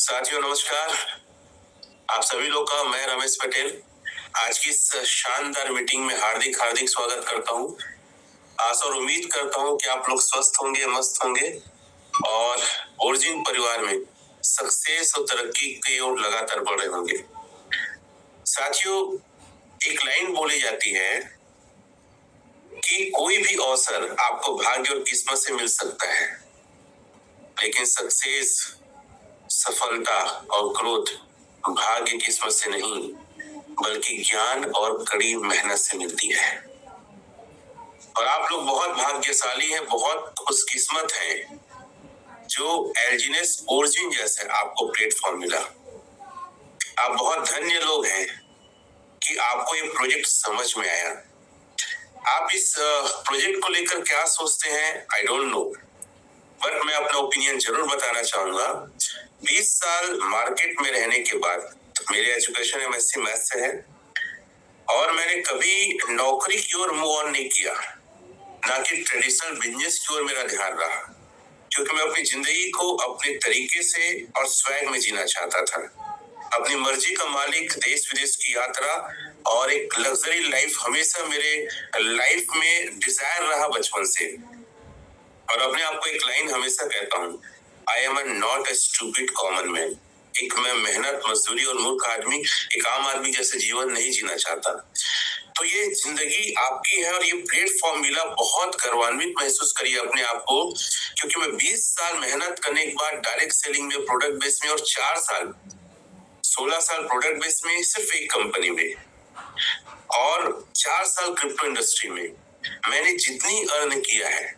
साथियों नमस्कार। आप सभी लोग का मैं रमेश पटेल आज की इस शानदार मीटिंग में हार्दिक हार्दिक स्वागत करता हूं। आशा और उम्मीद करता हूं कि आप लोग स्वस्थ होंगे, मस्त होंगे और ओरिजिन परिवार में सक्सेस और तरक्की की ओर लगातार बढ़ रहे होंगे। साथियों, एक लाइन बोली जाती है कि कोई भी अवसर आपको भाग्य और किस्मत से मिल सकता है, लेकिन सक्सेस, सफलता और ग्रोथ भाग्य किस्मत से नहीं बल्कि ज्ञान और कड़ी मेहनत से मिलती है। और आप लोग बहुत भाग्यशाली हैं, बहुत खुशकिस्मत हैं जो एलजीनेस ओरिजिन जैसे आपको प्लेटफॉर्म मिला। आप बहुत धन्य लोग हैं कि आपको ये प्रोजेक्ट समझ में आया। आप इस प्रोजेक्ट को लेकर क्या सोचते हैं आई डोंट नो, बट मैं अपना ओपिनियन जरूर बताना चाहूंगा। 20 साल मार्केट में रहने के बाद मेरी एजुकेशन एमएससी मैथ से है और मैंने कभी नौकरी की ओर मूव ऑन नहीं किया, ना कि ट्रेडिशनल बिजनेस की ओर मेरा ध्यान रहा, क्योंकि मैं अपनी जिंदगी को अपने तरीके से और स्वैग में जीना चाहता था। अपनी मर्जी का मालिक, देश विदेश की यात्रा और एक लग्जरी लाइफ हमेशा मेरे लाइफ में डिजायर रहा बचपन से। और अपने आप को एक लाइन हमेशा कहता हूँ, I am not a stupid common man. एक मैं मेहनत, मजदूरी और मूर्ख आदमी, एक आम आदमी जैसे जीवन नहीं जीना चाहता। तो ये जिंदगी आपकी है और ये प्लेटफॉर्म मिला, बहुत गर्वान्वित महसूस करिए अपने आप को, क्योंकि मैं 20 साल मेहनत करने के बाद डायरेक्ट सेलिंग में, प्रोडक्ट बेस में और 16 साल प्रोडक्ट बेस में सिर्फ एक कंपनी में और 4 साल क्रिप्टो इंडस्ट्री में मैंने जितनी अर्न किया है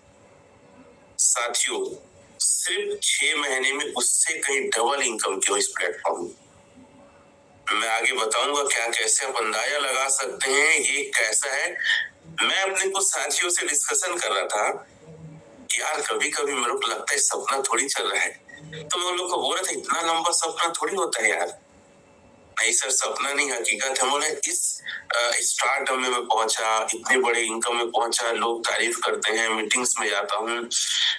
साथियों, सिर्फ 6 महीने में उससे कहीं डबल इनकम की हो इस प्लेटफॉर्म में। मैं आगे बताऊंगा क्या कैसे आप अंदाजा लगा सकते हैं ये कैसा है। मैं अपने कुछ साथियों से डिस्कशन कर रहा था कि यार कभी कभी मेरे को लगता है सपना थोड़ी चल रहा है, तो मैं उन लोग को बोल रहा था इतना लंबा सपना थोड़ी होता है यार। नहीं सर, सपना नहीं हकीकत है। बोले इस स्टार्टअप में मैं पहुंचा, इतने बड़े इनकम में पहुंचा, लोग तारीफ करते हैं, मीटिंग्स में जाता हूँ,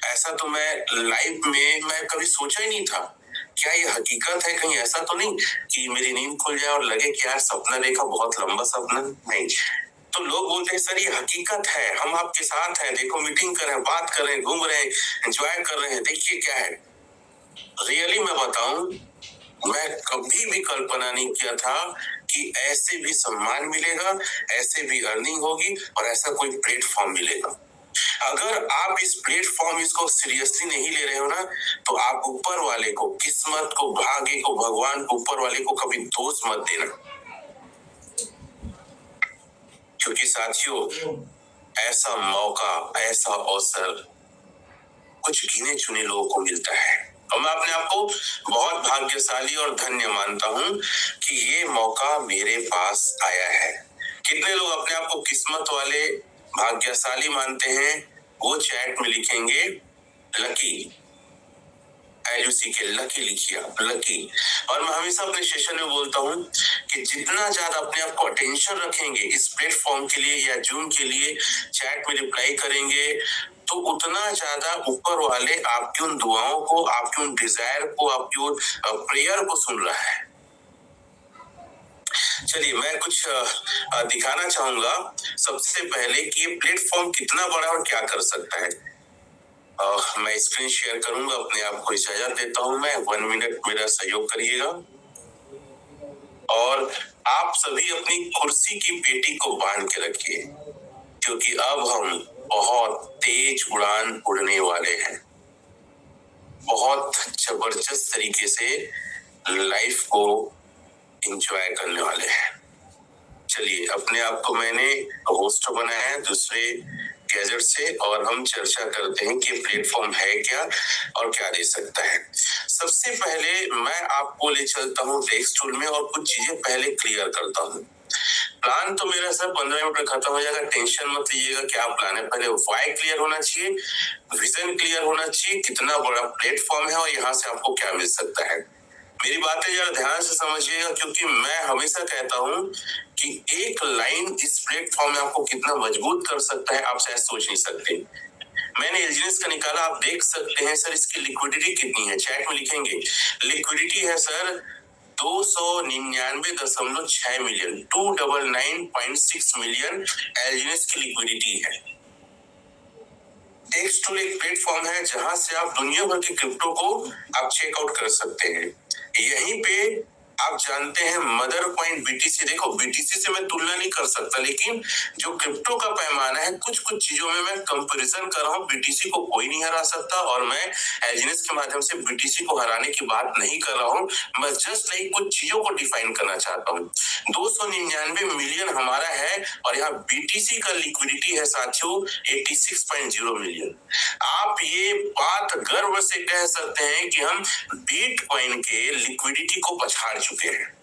ऐसा तो मैं लाइफ में मैं कभी सोचा ही नहीं था। क्या ये हकीकत है? कहीं ऐसा तो नहीं कि मेरी नींद खुल जाए और लगे कि यार सपना देखा, बहुत लंबा सपना। नहीं, तो लोग बोलते हैं सर ये हकीकत है, हम आपके साथ हैं, देखो मीटिंग कर रहे हैं, बात कर रहे हैं, घूम रहे हैं, एंजॉय कर रहे हैं, देखिए क्या है। रियली मैं बताऊं, मैं कभी भी कल्पना नहीं किया था कि ऐसे भी सम्मान मिलेगा, ऐसे भी अर्निंग होगी और ऐसा कोई प्लेटफॉर्म मिलेगा। अगर आप इस प्लेटफॉर्म इसको सीरियसली नहीं ले रहे हो ना, तो आप ऊपर वाले को, किस्मत को, भाग्य को, भगवान को, ऊपर वाले को कभी दोष मत देना। क्योंकि साथियों, ऐसा मौका, ऐसा अवसर कुछ गिने चुने लोगों को मिलता है और मैं अपने आप को बहुत भाग्यशाली और धन्य मानता हूं कि ये मौका मेरे पास आया है। कितने लोग अपने आप को किस्मत वाले, भाग्यशाली मानते हैं, वो चैट में लिखेंगे लकी, के लकी लिखिए आप, लकी। और मैं हमेशा अपने सेशन में बोलता हूँ कि जितना ज्यादा अपने आप को अटेंशन रखेंगे इस प्लेटफॉर्म के लिए या जूम के लिए, चैट में रिप्लाई करेंगे, तो उतना ज्यादा ऊपर वाले आपकी उन दुआओं को, आपकी उन डिजायर को, आपकी उन प्रेयर को सुन रहा है। चलिए मैं कुछ दिखाना चाहूंगा सबसे पहले कि ये प्लेटफॉर्म कितना बड़ा और क्या कर सकता है। मैं स्क्रीन शेयर करूंगा, अपने आप को इजाजत देता हूं मैं। 1 मिनट मेरा सहयोग करिएगा और आप सभी अपनी कुर्सी की पेटी को बांध के रखिए, क्योंकि अब हम बहुत तेज उड़ान उड़ने वाले हैं। बहुत जबरदस्त तरीके से लाइफ को एंजॉय करने वाले हैं। चलिए, अपने आप को मैंने होस्ट बनाया है दूसरे गैजेट से और हम चर्चा करते हैं कि प्लेटफॉर्म है क्या और क्या दे सकता है। सबसे पहले मैं आपको ले चलता हूँ टेक्स्ट टूल में और कुछ चीजें पहले क्लियर करता हूँ। प्लान तो मेरा सर 15 मिनट में खत्म हो जाएगा, टेंशन मत लीजिएगा। क्या प्लान है? पहले वाई क्लियर होना चाहिए, विजन क्लियर होना चाहिए, कितना बड़ा प्लेटफॉर्म है और यहाँ से आपको क्या मिल सकता है। मेरी बातें जरा ध्यान से समझिएगा, क्योंकि मैं हमेशा कहता हूँ कि एक लाइन इस प्लेटफॉर्म में आपको कितना मजबूत कर सकता है आप शायद सोच नहीं सकते। मैंने एलजीएस का निकाला, आप देख सकते हैं सर इसकी लिक्विडिटी कितनी है, चैट में लिखेंगे। लिक्विडिटी है सर 299.6 मिलियन, 299.6 मिलियन एलजीएस की लिक्विडिटी है। टेक्सटूल एक प्लेटफॉर्म है जहां से आप दुनिया भर के क्रिप्टो को आप चेकआउट कर सकते हैं। यहीं पे आप जानते हैं मदर पॉइंट बीटीसी, देखो बीटीसी से मैं तुलना नहीं कर सकता, लेकिन जो क्रिप्टो का पैमाना है कुछ कुछ चीजों में मैं कंपैरिजन कर रहा हूँ। बीटीसी को कोई नहीं हरा सकता और मैं एलजीएस के माध्यम से बीटीसी को हराने की बात नहीं कर रहा हूँ, मैं जस्ट लाइक कुछ चीजों को डिफाइन करना चाहता हूँ। 299 मिलियन हमारा है और यहाँ बीटीसी का लिक्विडिटी है साथियों 86.0 मिलियन। आप ये बात गर्व से कह सकते हैं कि हम बिटकॉइन के लिक्विडिटी को पछाड़ चुके हैं।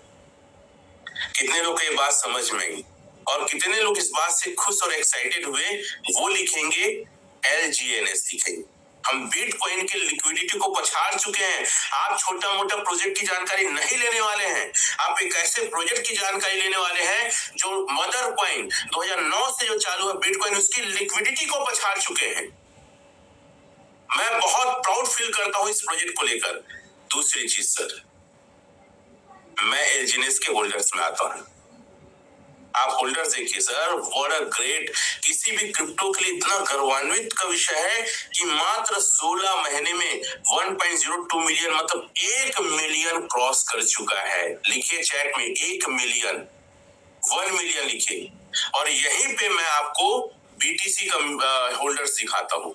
कितने लोग को ये बात समझ में आई और कितने लोग इस बात से खुश और एक्साइटेड हुए, वो लिखेंगे LGNS लिखेंगे। हम बिटकॉइन के लिक्विडिटी को पछाड़ चुके हैं। आप छोटा मोटा प्रोजेक्ट की जानकारी नहीं लेने वाले हैं, आप एक ऐसे प्रोजेक्ट की जानकारी लेने वाले हैं जो मदर कॉइन 2009 से जो चालू है बिटकॉइन, उसकी लिक्विडिटी को पछाड़ चुके हैं। मैं बहुत प्राउड फील करता हूं इस प्रोजेक्ट को लेकर। दूसरी चीज सर, मैं एलजीएनएस के होल्डर्स में आता हूं। आप होल्डर्स देखिए सर, व्हाट अ ग्रेट, किसी भी क्रिप्टो के लिए इतना गौरवान्वित का विषय है कि मात्र 16 महीने में 1.02 मिलियन मतलब 1 मिलियन क्रॉस कर चुका है। लिखिए चैट में 1 मिलियन, 1 मिलियन लिखिए। और यहीं पे मैं आपको बीटीसी का होल्डर्स दिखाता हूं।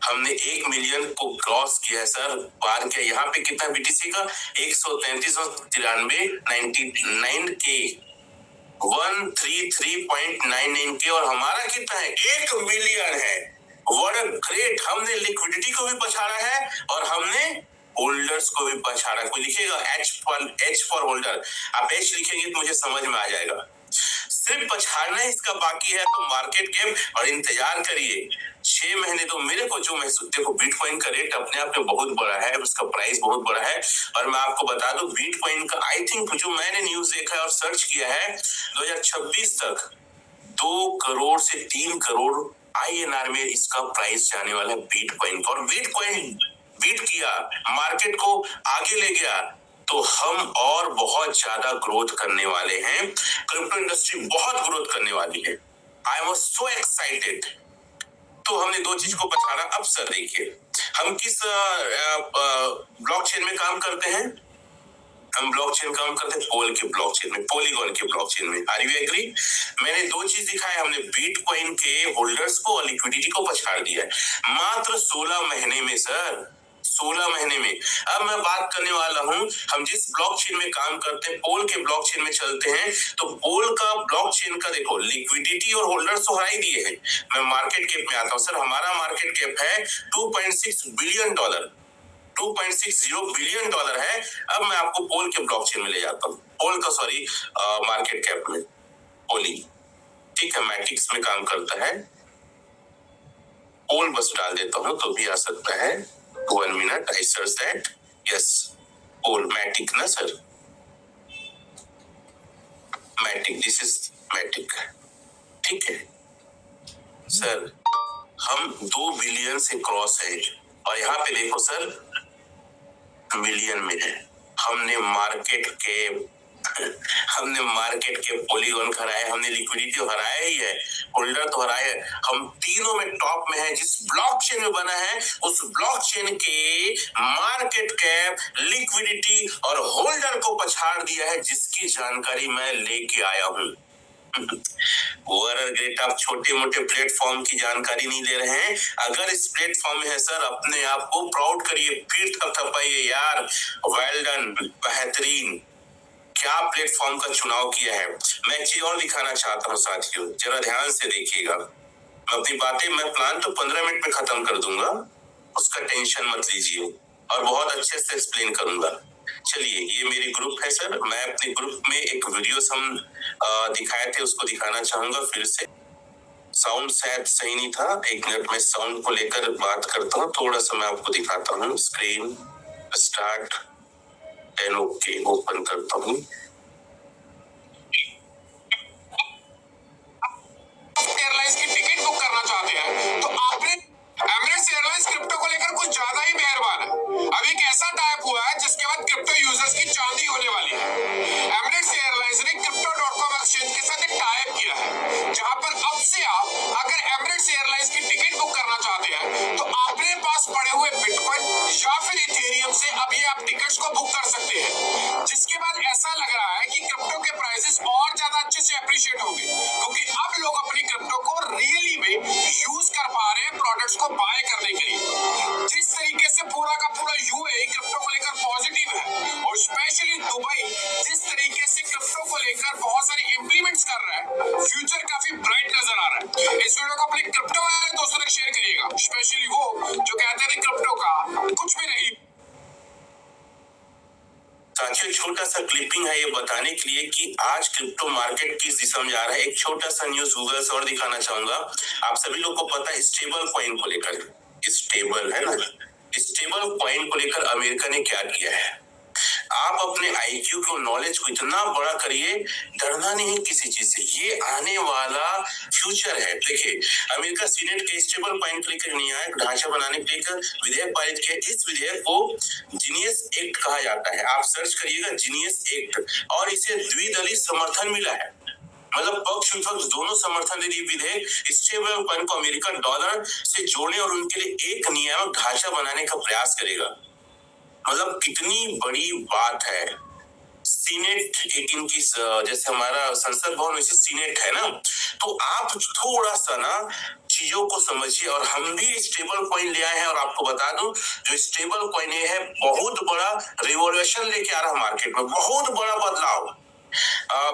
हमने 1 मिलियन को क्रॉस किया है सर, पार किया। यहाँ पे कितना बीटीसी का 133.99 के 133.99 के, और हमारा कितना है 1 मिलियन है। व्हाट अ ग्रेट, हमने लिक्विडिटी को भी पछाड़ा है और हमने होल्डर्स को भी पछाड़ा। कोई लिखेगा H फॉर होल्डर, आप H लिखेंगे तो मुझे समझ में आ जाएगा। सिर्फ पछाड़ना इसका बाकी है, तो मार्केट कैप और इंतजार करिए 6 महीने। तो मेरे को जो महसूस, देखो बिटकॉइन का रेट अपने आप में बहुत बड़ा है, उसका प्राइस बहुत बड़ा है। और मैं आपको बता दूं बिटकॉइन का आई थिंक जो मैंने न्यूज देखा है और सर्च किया है 2026 तक 2 करोड़ से 3 करोड़ INR में इसका प्राइस जाने वाला है बिटकॉइन का। और बिटकॉइन बीट किया, मार्केट को आगे ले गया, तो हम और बहुत ज्यादा ग्रोथ करने वाले हैं। क्रिप्टो इंडस्ट्री बहुत ग्रोथ करने वाली है। I was so excited. तो हमने 2 चीज को पछाड़ा। अब सर देखिए, हम किस ब्लॉकचेन में काम करते हैं? हम ब्लॉकचेन काम करते हैं पोल के ब्लॉकचेन में, पॉलीगॉन के ब्लॉकचेन में। Are you agree? मैंने 2 चीज दिखाए, हमने बिटकॉइन के होल्डर्स को और लिक्विडिटी को पछाड़ दिया है मात्र 16 महीने में सर, 16 महीने में। अब मैं बात करने वाला हूं, हम जिस ब्लॉकचेन में काम करते हैं पोल के ब्लॉकचेन में चलते हैं, तो पोल का ब्लॉकचेन का देखो लिक्विडिटी और होल्डर्स तो हरा ही दिए हैं। मैं मार्केट कैप में आता हूं सर, हमारा मार्केट कैप है $2.6 बिलियन, $2.60 बिलियन है। अब मैं आपको पोल के ब्लॉकचेन में ले जाता हूँ, पोल का सॉरी मार्केट कैप में, पोली, ठीक है, मैटिक्स में काम करता है। पोल बस डाल देता हूँ तो भी आ सकता है। 1 minute, I search that, yes पोल मैटिक ना सर, मैटिक, दिस इज मैटिक, ठीक है सर। हम 2 बिलियन से क्रॉस है और यहाँ पे देखो सर मिलियन में है। हमने मार्केट के पॉलीगॉन हराए, हमने लिक्विडिटी हराया ही है, होल्डर तो हराया है। हम तीनों में टॉप में है। जिस ब्लॉकचेन में बना है उस ब्लॉकचेन के मार्केट कैप, लिक्विडिटी और होल्डर को पछाड़ दिया है, जिसकी जानकारी मैं लेके आया हूं। ग्रेट, आप छोटे मोटे प्लेटफॉर्म की जानकारी नहीं ले रहे हैं। अगर इस प्लेटफॉर्म में है सर, अपने आप को प्राउड करिए, फिर थपथपाइए यार, वेल डन, बेहतरीन, क्या प्लेटफॉर्म का चुनाव किया है। मैं एक चीज और दिखाना चाहता हूँ साथियों, जरा ध्यान से देखिएगा। अपनी बातें, मैं प्लान तो 15 मिनट में खत्म कर दूंगा, उसका टेंशन मत लीजिए, और बहुत अच्छे से एक्सप्लेन करूंगा। चलिए, ये मेरी ग्रुप है सर, मैं अपने ग्रुप में एक वीडियो हम दिखाए थे, उसको दिखाना चाहूंगा फिर से। साउंड शायद सही नहीं था, 1 मिनट में साउंड को लेकर बात करता हूँ, थोड़ा सा मैं आपको दिखाता हूँ। Screen start and okay, open करता हूँ। एयरलाइंस की टिकट बुक करना चाहते अच्छे से अप्रिशिएट होंगे, क्योंकि अब लोग अपनी क्रिप्टो को रियली में यूज कर पा रहे हैं प्रोडक्ट्स को बाय करने के लिए। जिस तरीके से पूरा का पूरा यूएई क्रिप्टो को लेकर पॉजिटिव है, और स्पेशली दुबई जिस तरीके से क्रिप्टो को लेकर बहुत सारे इंप्लीमेंट्स कर रहा है, फ्यूचर काफी ब्राइट नजर आ रहा है। इस वीडियो को अपने क्रिप्टो वाले दोस्तों तक शेयर करिएगा, स्पेशली वो जो कहते थे क्रिप्टो का कुछ भी नहीं। साथियों, छोटा सा क्लिपिंग है ये बताने के लिए कि आज क्रिप्टो मार्केट किस दिशा में जा रहा है। एक छोटा सा न्यूज गूगल से और दिखाना चाहूंगा। आप सभी लोग को पता है स्टेबल कॉइन को लेकर, स्टेबल है ना, स्टेबल कॉइन को लेकर अमेरिका ने क्या किया है। आप अपने आईक्यू को, नॉलेज को इतना बड़ा करिए, डरना नहीं किसी चीज से, ये आने वाला फ्यूचर है। देखिए, अमेरिका सीनेट के स्टेबल कॉइन को लेकर न्यायिक ढांचा बनाने के लेकर विधेयक पारित किया। इस विधेयक को जीनियस एक्ट कहा जाता है। आप सर्च करिएगा जीनियस एक्ट, और इसे द्विदलीय समर्थन मिला है, मतलब पक्ष विपक्ष दोनों समर्थन दे। विधेयक स्टेबल कॉइन को अमेरिका डॉलर से जोड़ने और उनके लिए एक नियामक ढांचा बनाने का प्रयास करेगा। मतलब कितनी बड़ी बात है। सीनेट एक इनकी, जैसे हमारा संसद भवन वैसे सीनेट है ना, तो आप थोड़ा सा ना चीजों को समझिए। और हम भी स्टेबल कॉइन ले आए हैं, और आपको बता दूं जो स्टेबल कॉइन है बहुत बड़ा रिवॉल्यूशन लेके आ रहा है मार्केट में, बहुत बड़ा बदलाव।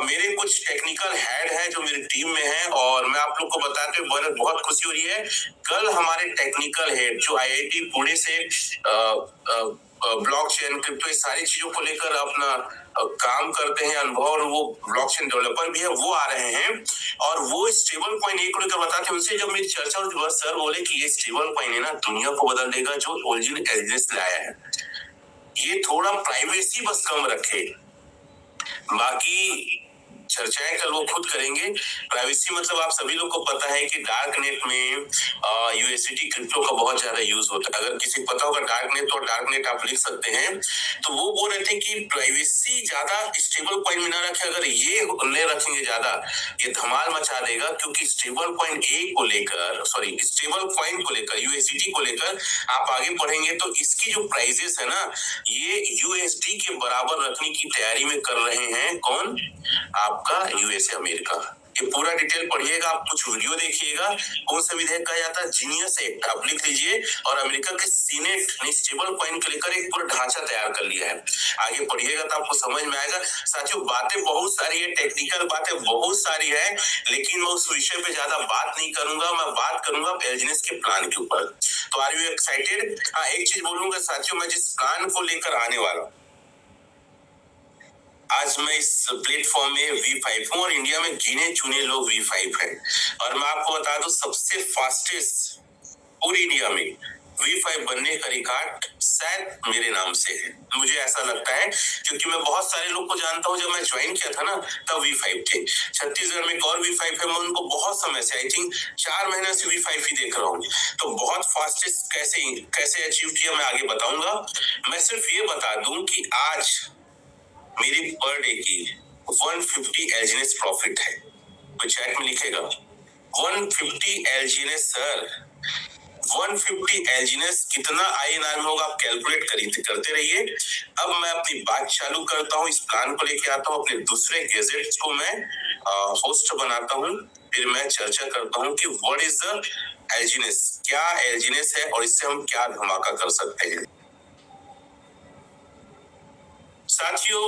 मेरे कुछ टेक्निकल हेड हैं जो मेरी टीम में हैं, और मैं आप लोग को बताते हुए बहुत खुशी हो रही है। कल हमारे टेक्निकल हेड जो आईआईटी पुणे से ब्लॉकचेन, क्रिप्टो, इस सारी चीजों को लेकर अपना काम करते हैं, अनुभव, और वो ब्लॉकचेन डेवलपर भी है, वो आ रहे हैं। और वो स्टेबल कॉइन एक को लेकर बताते हैं। उनसे जब मेरी चर्चा हुई, बस सर बोले कि ये स्टेबल कॉइन है ना, दुनिया को बदल देगा, जो ओरिजिनल एड्रेस लाया है। ये थोड़ा प्राइवेसी बस कम रखे, बाकी चर्चाएं कल वो खुद करेंगे। प्राइवेसी मतलब आप सभी लोग को पता है कि डार्क नेट में यूएसडीटी क्रिप्टो का बहुत ज्यादा यूज होता है। अगर किसी को पता होगा डार्क नेट, तो डार्क नेट आप लिख सकते हैं। तो वो बोल रहे थे कि प्राइवेसी ज्यादा स्टेबल कॉइन में ना रखे, अगर ये नहीं रखेंगे ज्यादा, ये धमाल मचा देगा। क्योंकि स्टेबल कॉइन ए को लेकर, सॉरी स्टेबल कॉइन को लेकर, यूएसडीटी को लेकर आप आगे पढ़ेंगे तो इसकी जो प्राइजेस है ना, ये यूएसडी के बराबर रखने की तैयारी में कर रहे हैं। कौन? आपका यूएसए, अमेरिका। ये पूरा डिटेल पढ़िएगा, आप कुछ वीडियो देखिएगा। कौन सा विधेयक कहा जाता है? जीनियस एक्ट, आप लिख लीजिए। और अमेरिका के सीनेट ने स्टेबल कॉइन को लेकर एक पूरा ढांचा तैयार कर लिया है। आगे पढ़िएगा तो आपको समझ में आएगा। साथियों, बातें बहुत सारी है, टेक्निकल बातें बहुत सारी है, लेकिन मैं उस विषय पे ज्यादा बात नहीं करूंगा। मैं बात करूंगा एलजीएनएस के प्लान के ऊपर। तो आर यू एक्साइटेड? हाँ, एक चीज बोलूंगा साथियों, मैं जिस प्लान को लेकर आने वाला हूँ, आज मैं इस प्लेटफॉर्म में V5 हूँ, और इंडिया में गिने चुने लोग V5 हैं। और मैं आपको बता दूं, सबसे फास्टेस्ट पूरी इंडिया में V5 बनने का रिकॉर्ड शायद मेरे नाम से है, मुझे ऐसा लगता है। क्योंकि मैं बहुत सारे लोग को जानता हूँ, जब मैं ज्वाइन किया था ना तब V5 थे। छत्तीसगढ़ में एक और V5 है, मैं उनको बहुत समय से, आई थिंक 4 महीने से V5 ही देख रहा हूँ। तो बहुत फास्टेस्ट कैसे अचीव किया मैं आगे बताऊंगा। मैं सिर्फ ये बता दूं कि आज मेरी पर डे की 150 एलजीएनएस प्रॉफिट है। तो चैट में लिखेगा 150 एलजीएनएस सर, 150 एलजीएनएस कितना आईएनआर में होगा आप कैलकुलेट करते रहिए। अब मैं अपनी बात चालू करता हूँ, इस प्लान को लेके आता हूँ, अपने दूसरे गैजेट्स को मैं होस्ट बनाता हूँ, फिर मैं चर्चा करता हूँ कि व्हाट इज द एलजीएनएस, क्या एलजीएनएस है और इससे हम क्या धमाका कर सकते हैं। साथियों,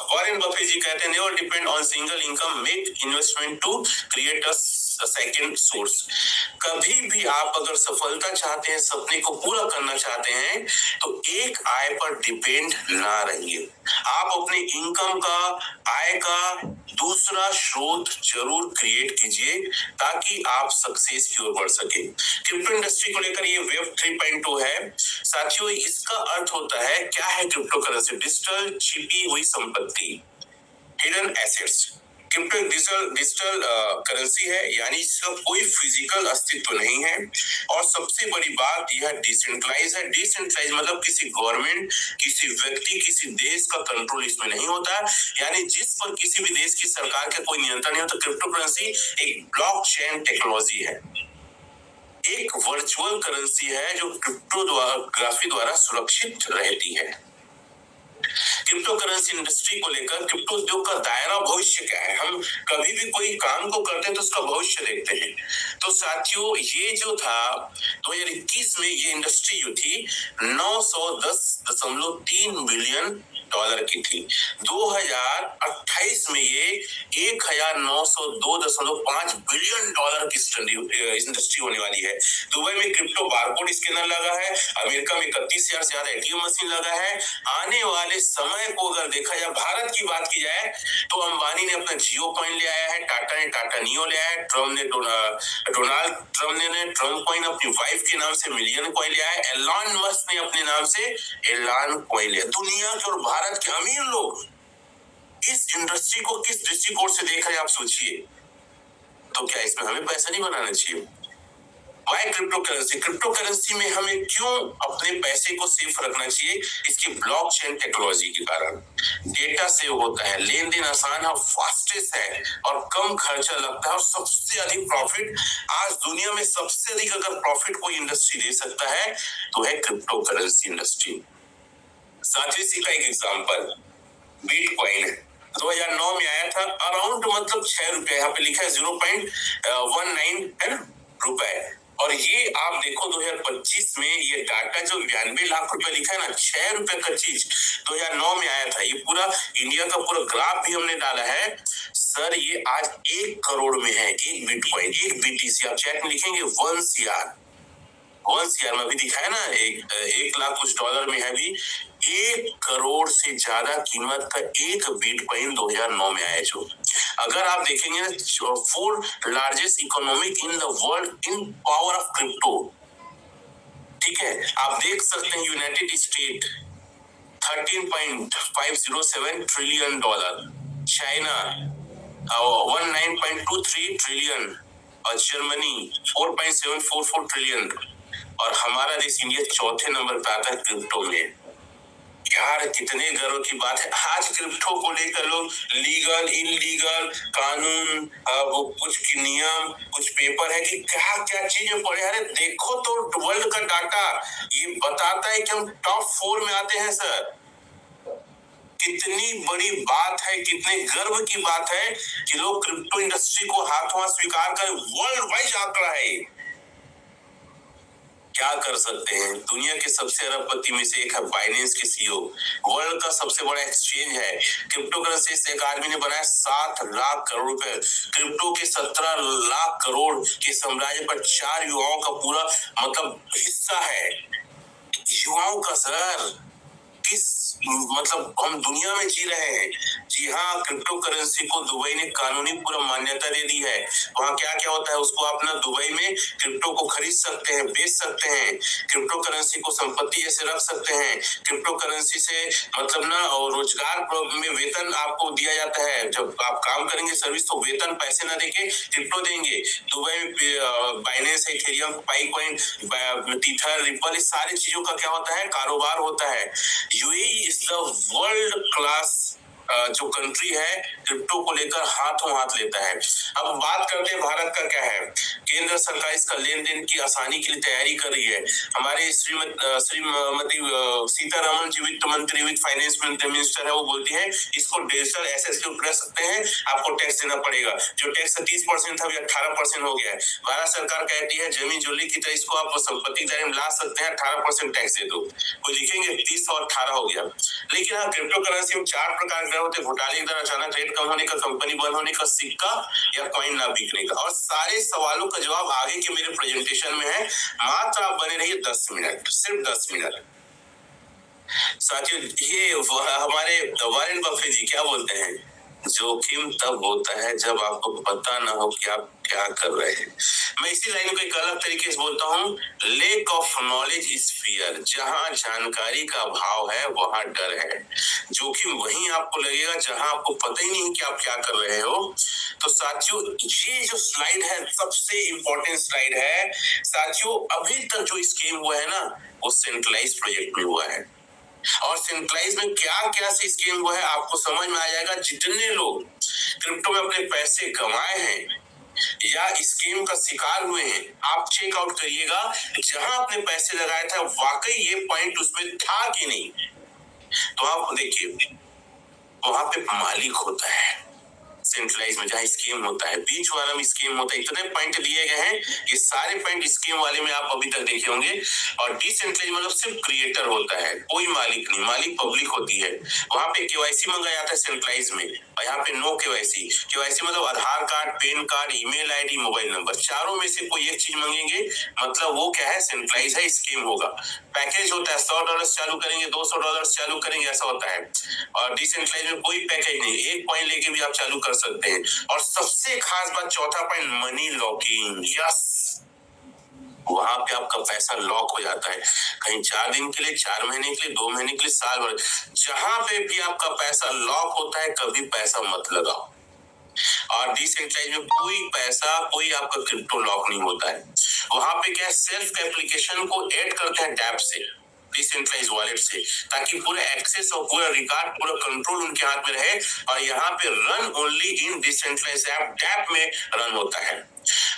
वॉरेन बफे जी कहते हैं never depend on single income, make investment to create a second source. कभी भी आप अगर सफलता चाहते हैं, सपने को पूरा करना चाहते हैं, तो एक आय पर डिपेंड ना रहिए। आप अपने इनकम का, आय का दूसरा स्रोत जरूर क्रिएट कीजिए, ताकि आप सक्सेस की ओर बढ़ सके। क्रिप्टो इंडस्ट्री को लेकर ये वेब 3.2 है। साथियों, इसका अर्थ होता है, क्या है क्रिप्टो करेंसी? डिजिटल छिपी हुई संपत्ति, hidden assets. Crypto digital currency है, यानी इसका कोई फिजिकल अस्तित्व नहीं है। और सबसे बड़ी बात, यह डिसेंट्रलाइज है। डिसेंट्रलाइज मतलब किसी गवर्नमेंट, किसी व्यक्ति, किसी देश का कंट्रोल इसमें नहीं होता, यानी जिस पर किसी भी देश की सरकार का कोई नियंत्रण नहीं होता। क्रिप्टो करेंसी एक ब्लॉकचेन टेक्नोलॉजी है, एक वर्चुअल करेंसी है जो क्रिप्टोग्राफी द्वारा सुरक्षित रहती है। क्रिप्टो करेंसी इंडस्ट्री को लेकर क्रिप्टो उद्योग का दायरा भविष्य क्या है। हम कभी भी कोई काम को करते हैं तो उसका भविष्य देखते हैं। तो साथियों, ये जो था 2021 में ये इंडस्ट्री जो थी 910.3 बिलियन डॉलर की थी। 2028 में ये 1902.5 बिलियन डॉलर की इंडस्ट्री होने वाली है। दुबई में क्रिप्टो बारकोड स्कैनर लगा है, अमेरिका में 31,000 से ज्यादा एटीएम मशीन लगा है। आने वाले समय को अगर देखा जाए, भारत की बात की जाए तो अंबानी ने अपना जियो कॉइन ले आया है, टाटा ने टाटा नियो ले आया है, डोनाल्ड ट्रम्प ने ट्रम्प कॉइन अपनी वाइफ के नाम से मिलियन कॉइन ले आया है, एलॉन मस्क ने अपने नाम से एलान कॉइन लिया। दुनिया के और भारत के अमीर लोग इस इंडस्ट्री को किस दृष्टिकोण से देख रहे हैं आप सोचिए। तो क्या इसमें हमें पैसा नहीं बनाना चाहिए? Why crypto currency? Crypto currency में हमें क्यों अपने पैसे को सेफ रखना चाहिए? इसकी ब्लॉकचेन टेक्नोलॉजी के कारण डेटा सेव होता है, लेन देन आसान है, फास्टेस्ट है और कम खर्चा लगता है और सबसे अधिक प्रॉफिट। आज दुनिया में सबसे अधिक अगर प्रॉफिट कोई इंडस्ट्री दे सकता है तो है क्रिप्टो करेंसी इंडस्ट्री। सातवीं सी का एक एग्जांपल बिटकॉइन है। 2009 में आया था, अराउंड मतलब 6 रुपए, यहाँ पे लिखा है 0.19 है ना रुपए। और ये आप देखो 2025 में ये डाटा जो 92 लाख रुपए लिखा है ना, 6 रुपए का चीज 2009 में आया था। ये पूरा इंडिया का पूरा ग्राफ भी हमने डाला है सर। ये आज 1 करोड़ में है एक बिटकॉइन, एक बीटीसी। आप चैट में लिखेंगे 1 CR में भी दिखाया ना, 1 लाख कुछ डॉलर में है भी। 1 करोड़ से ज्यादा कीमत का एक बिटकॉइन 2009 में आया। जो अगर आप देखेंगे ना, 4 largest economic in the world in power of crypto, ठीक है। आप देख सकते हैं United state 13.507 trillion dollar, China 19.23 trillion और जर्मनी 4.744 ट्रिलियन और हमारा देश इंडिया चौथे नंबर पे आता है क्रिप्टो में। यार कितने गर्व की बात है। आज क्रिप्टो को लेकर लोग लीगल इनलीगल कानून, वो कुछ नियम, कुछ पेपर है कि क्या क्या चीजें पड़े। अरे देखो तो वर्ल्ड का डाटा ये बताता है कि हम टॉप 4 में आते हैं सर। कितनी बड़ी बात है, कितने गर्व की बात है कि लोग क्रिप्टो इंडस्ट्री को हाथों हाथ स्वीकार कर। वर्ल्ड वाइड आंकड़ा है। क्या कर सकते हैं, दुनिया के सबसे अरबपति में से एक है बाइनेंस के सीईओ, वर्ल्ड का सबसे बड़ा एक्सचेंज है। क्रिप्टो करेंसी से एक आदमी ने बनाया 7 लाख करोड़ रुपए। क्रिप्टो के 17 लाख करोड़ के साम्राज्य पर 4 युवाओं का पूरा मतलब हिस्सा है। युवाओं का सर, किस मतलब हम दुनिया में जी रहे हैं। जी हाँ, क्रिप्टो करेंसी को दुबई ने कानूनी पूरा मान्यता दे दी है। वहाँ क्या क्या होता है, उसको आप ना दुबई में क्रिप्टो को खरीद सकते हैं, बेच सकते हैं, क्रिप्टो करेंसी को संपत्ति जैसे रख सकते हैं। क्रिप्टो करेंसी से मतलब ना रोजगार में वेतन आपको दिया जाता है। जब आप काम करेंगे सर्विस तो वेतन पैसे ना देके क्रिप्टो देंगे। दुबई में बाइनेंस, इथेरियम, पाइकॉइन, टीथर, रिपल, इस सारी चीजों का क्या होता है, कारोबार होता है। UAE is the world class जो कंट्री है क्रिप्टो को लेकर हाथों हाथ लेता है। अब बात करते हैं भारत का क्या है। केंद्र सरकार इसका लेन देन की आसानी के लिए तैयारी कर रही है। हमारे श्रीमती सीतारमण जी वित्त मंत्री, वित्त फाइनेंस मिनिस्टर है, वो बोलती है इसको डिजिटल एसेट के ऊपर रख सकते हैं, आपको टैक्स देना पड़ेगा। जो टैक्स 30% था, 18% हो गया है। भारत सरकार कहती है जमीन जोली की तरह इसको आप संपत्ति दायरे में ला सकते हैं, 18% टैक्स दे दो। कोई लिखेंगे 30 और 18 हो गया। लेकिन हाँ, क्रिप्टो करेंसी में 4 प्रकार के होते, घोटाले की तरह अचानक रेट कम होने का, कंपनी बंद होने का, सिक्का या कॉइन ना बिकने का। और सारे सवालों का जवाब आगे के मेरे प्रेजेंटेशन में है। मात्र आप बने रहिए 10 मिनट, सिर्फ 10 मिनट। साथियों, ये हमारे वॉरेन बफेट जी क्या बोलते हैं, जोखिम तब होता है जब आपको पता ना हो कि आप क्या कर रहे हैं। मैं इसी लाइन को एक अलग तरीके से बोलता हूँ, lake of knowledge is fear. जहां जानकारी का अभाव है वहां डर है। जोखिम वहीं आपको लगेगा जहां आपको पता ही नहीं कि आप क्या कर रहे हो। तो साथियों, ये जो स्लाइड है सबसे इंपॉर्टेंट स्लाइड है। साथियों, अभी तक जो स्कीम हुआ है ना, वो सेंट्रलाइज प्रोजेक्ट में हुआ है। और सेंट्रलाइज में क्या क्या से स्कीम हुआ है आपको समझ में आ जाएगा। जितने लोग क्रिप्टो में अपने पैसे गंवाए हैं या स्कीम का शिकार हुए हैं, आप चेकआउट करिएगा जहां आपने पैसे लगाए थे वाकई ये पॉइंट उसमें था कि नहीं। तो आप देखिए वहां पे मालिक होता है सेंट्रलाइज में, जहाँ स्कीम होता है, बीच वाला में स्कीम होता है। इतने पॉइंट दिए गए हैं, ये सारे पॉइंट स्कीम वाले में आप अभी तक देखे होंगे। और डिसेंट्रलाइज मतलब सिर्फ क्रिएटर होता है, कोई मालिक नहीं, मालिक पब्लिक होती है। वहां पे केवाईसी मांगा जाता है सेंट्रलाइज में, और यहाँ पे नो केवाईसी। केवाईसी मतलब Aadhaar card, PAN card, email ID, mobile number, चारों में से कोई एक चीज मांगेंगे, मतलब वो क्या है, सेंट्रलाइज है, स्कीम होगा। पैकेज होता है, $100 चालू करेंगे, $200 चालू करेंगे, ऐसा होता है। और डिसेंट्रलाइज में कोई पैकेज नहीं, एक पॉइंट लेके भी आप चालू कर सकते हैं। और सबसे खास बात, चौथा पॉइंट, मनी लॉकिंग। यस, वहां पे आपका पैसा लॉक हो जाता है, कहीं 4 दिन के लिए, 4 महीने के लिए, 2 महीने के लिए, साल भर, जहां पे भी आपका पैसा लॉक होता है, कभी पैसा मत लगाओ। और डिसेंट्रलाइज में कोई पैसा, कोई आपका क्रिप्टो लॉक नहीं होता है। वहां पे क्या, सेल्फ एप्लीकेशन को ऐड करते हैं डैप से, डिसेंट्रलाइज वॉलेट से, ताकि पूरा एक्सेस और पूरा रिकॉर्ड, पूरा कंट्रोल उनके हाथ में रहे। और यहाँ पे run only in decentralize app, dapp में रन होता है।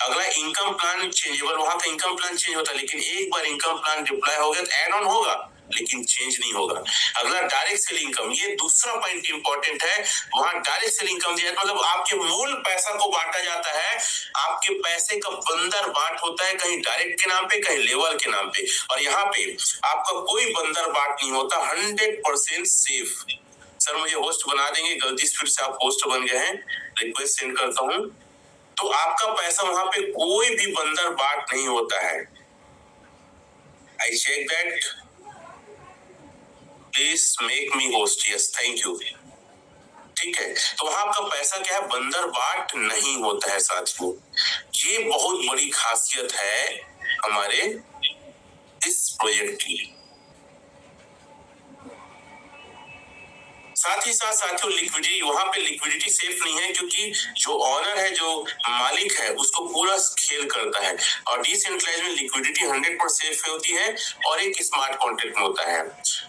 अगला इनकम प्लान चेंजेबल, वहां का इनकम प्लान चेंज होता है, लेकिन एक बार इनकम प्लान डिप्लॉय हो गया तो एड ऑन होगा, लेकिन चेंज नहीं होगा। अगला डायरेक्ट सेल इनकम, ये दूसरा पॉइंट इंपॉर्टेंट है। वहां डायरेक्ट सेल इनकम दिया, मतलब आपके मूल पैसा को बांटा जाता है, आपके पैसे का बंदर बांट होता है, कहीं डायरेक्ट के नाम पे, कहीं लेवल के नाम पे। और यहाँ पे आपका कोई बंदर बांट नहीं होता, 100% सेफ। सर मुझे होस्ट बना देंगे, गलती से फिर से आप होस्ट बन गए हैं, रिक्वेस्ट सेंड करता हूँ। तो आपका पैसा वहां पे कोई भी बंदर बाट नहीं होता है। I check that, please make me host. Yes, thank you. ठीक है, तो वहां आपका पैसा क्या है, बंदर बाट नहीं होता है साथियों। ये बहुत बड़ी खासियत है हमारे इस प्रोजेक्ट की। साथ ही साथ साथियों, लिक्विडिटी, वहां पे लिक्विडिटी सेफ नहीं है, क्योंकि जो ऑनर है, जो मालिक है, उसको पूरा खेल करता है। और डिसेंट्रलाइज में लिक्विडिटी 100% सेफ होती है, और एक स्मार्ट कॉन्ट्रैक्ट में होता है।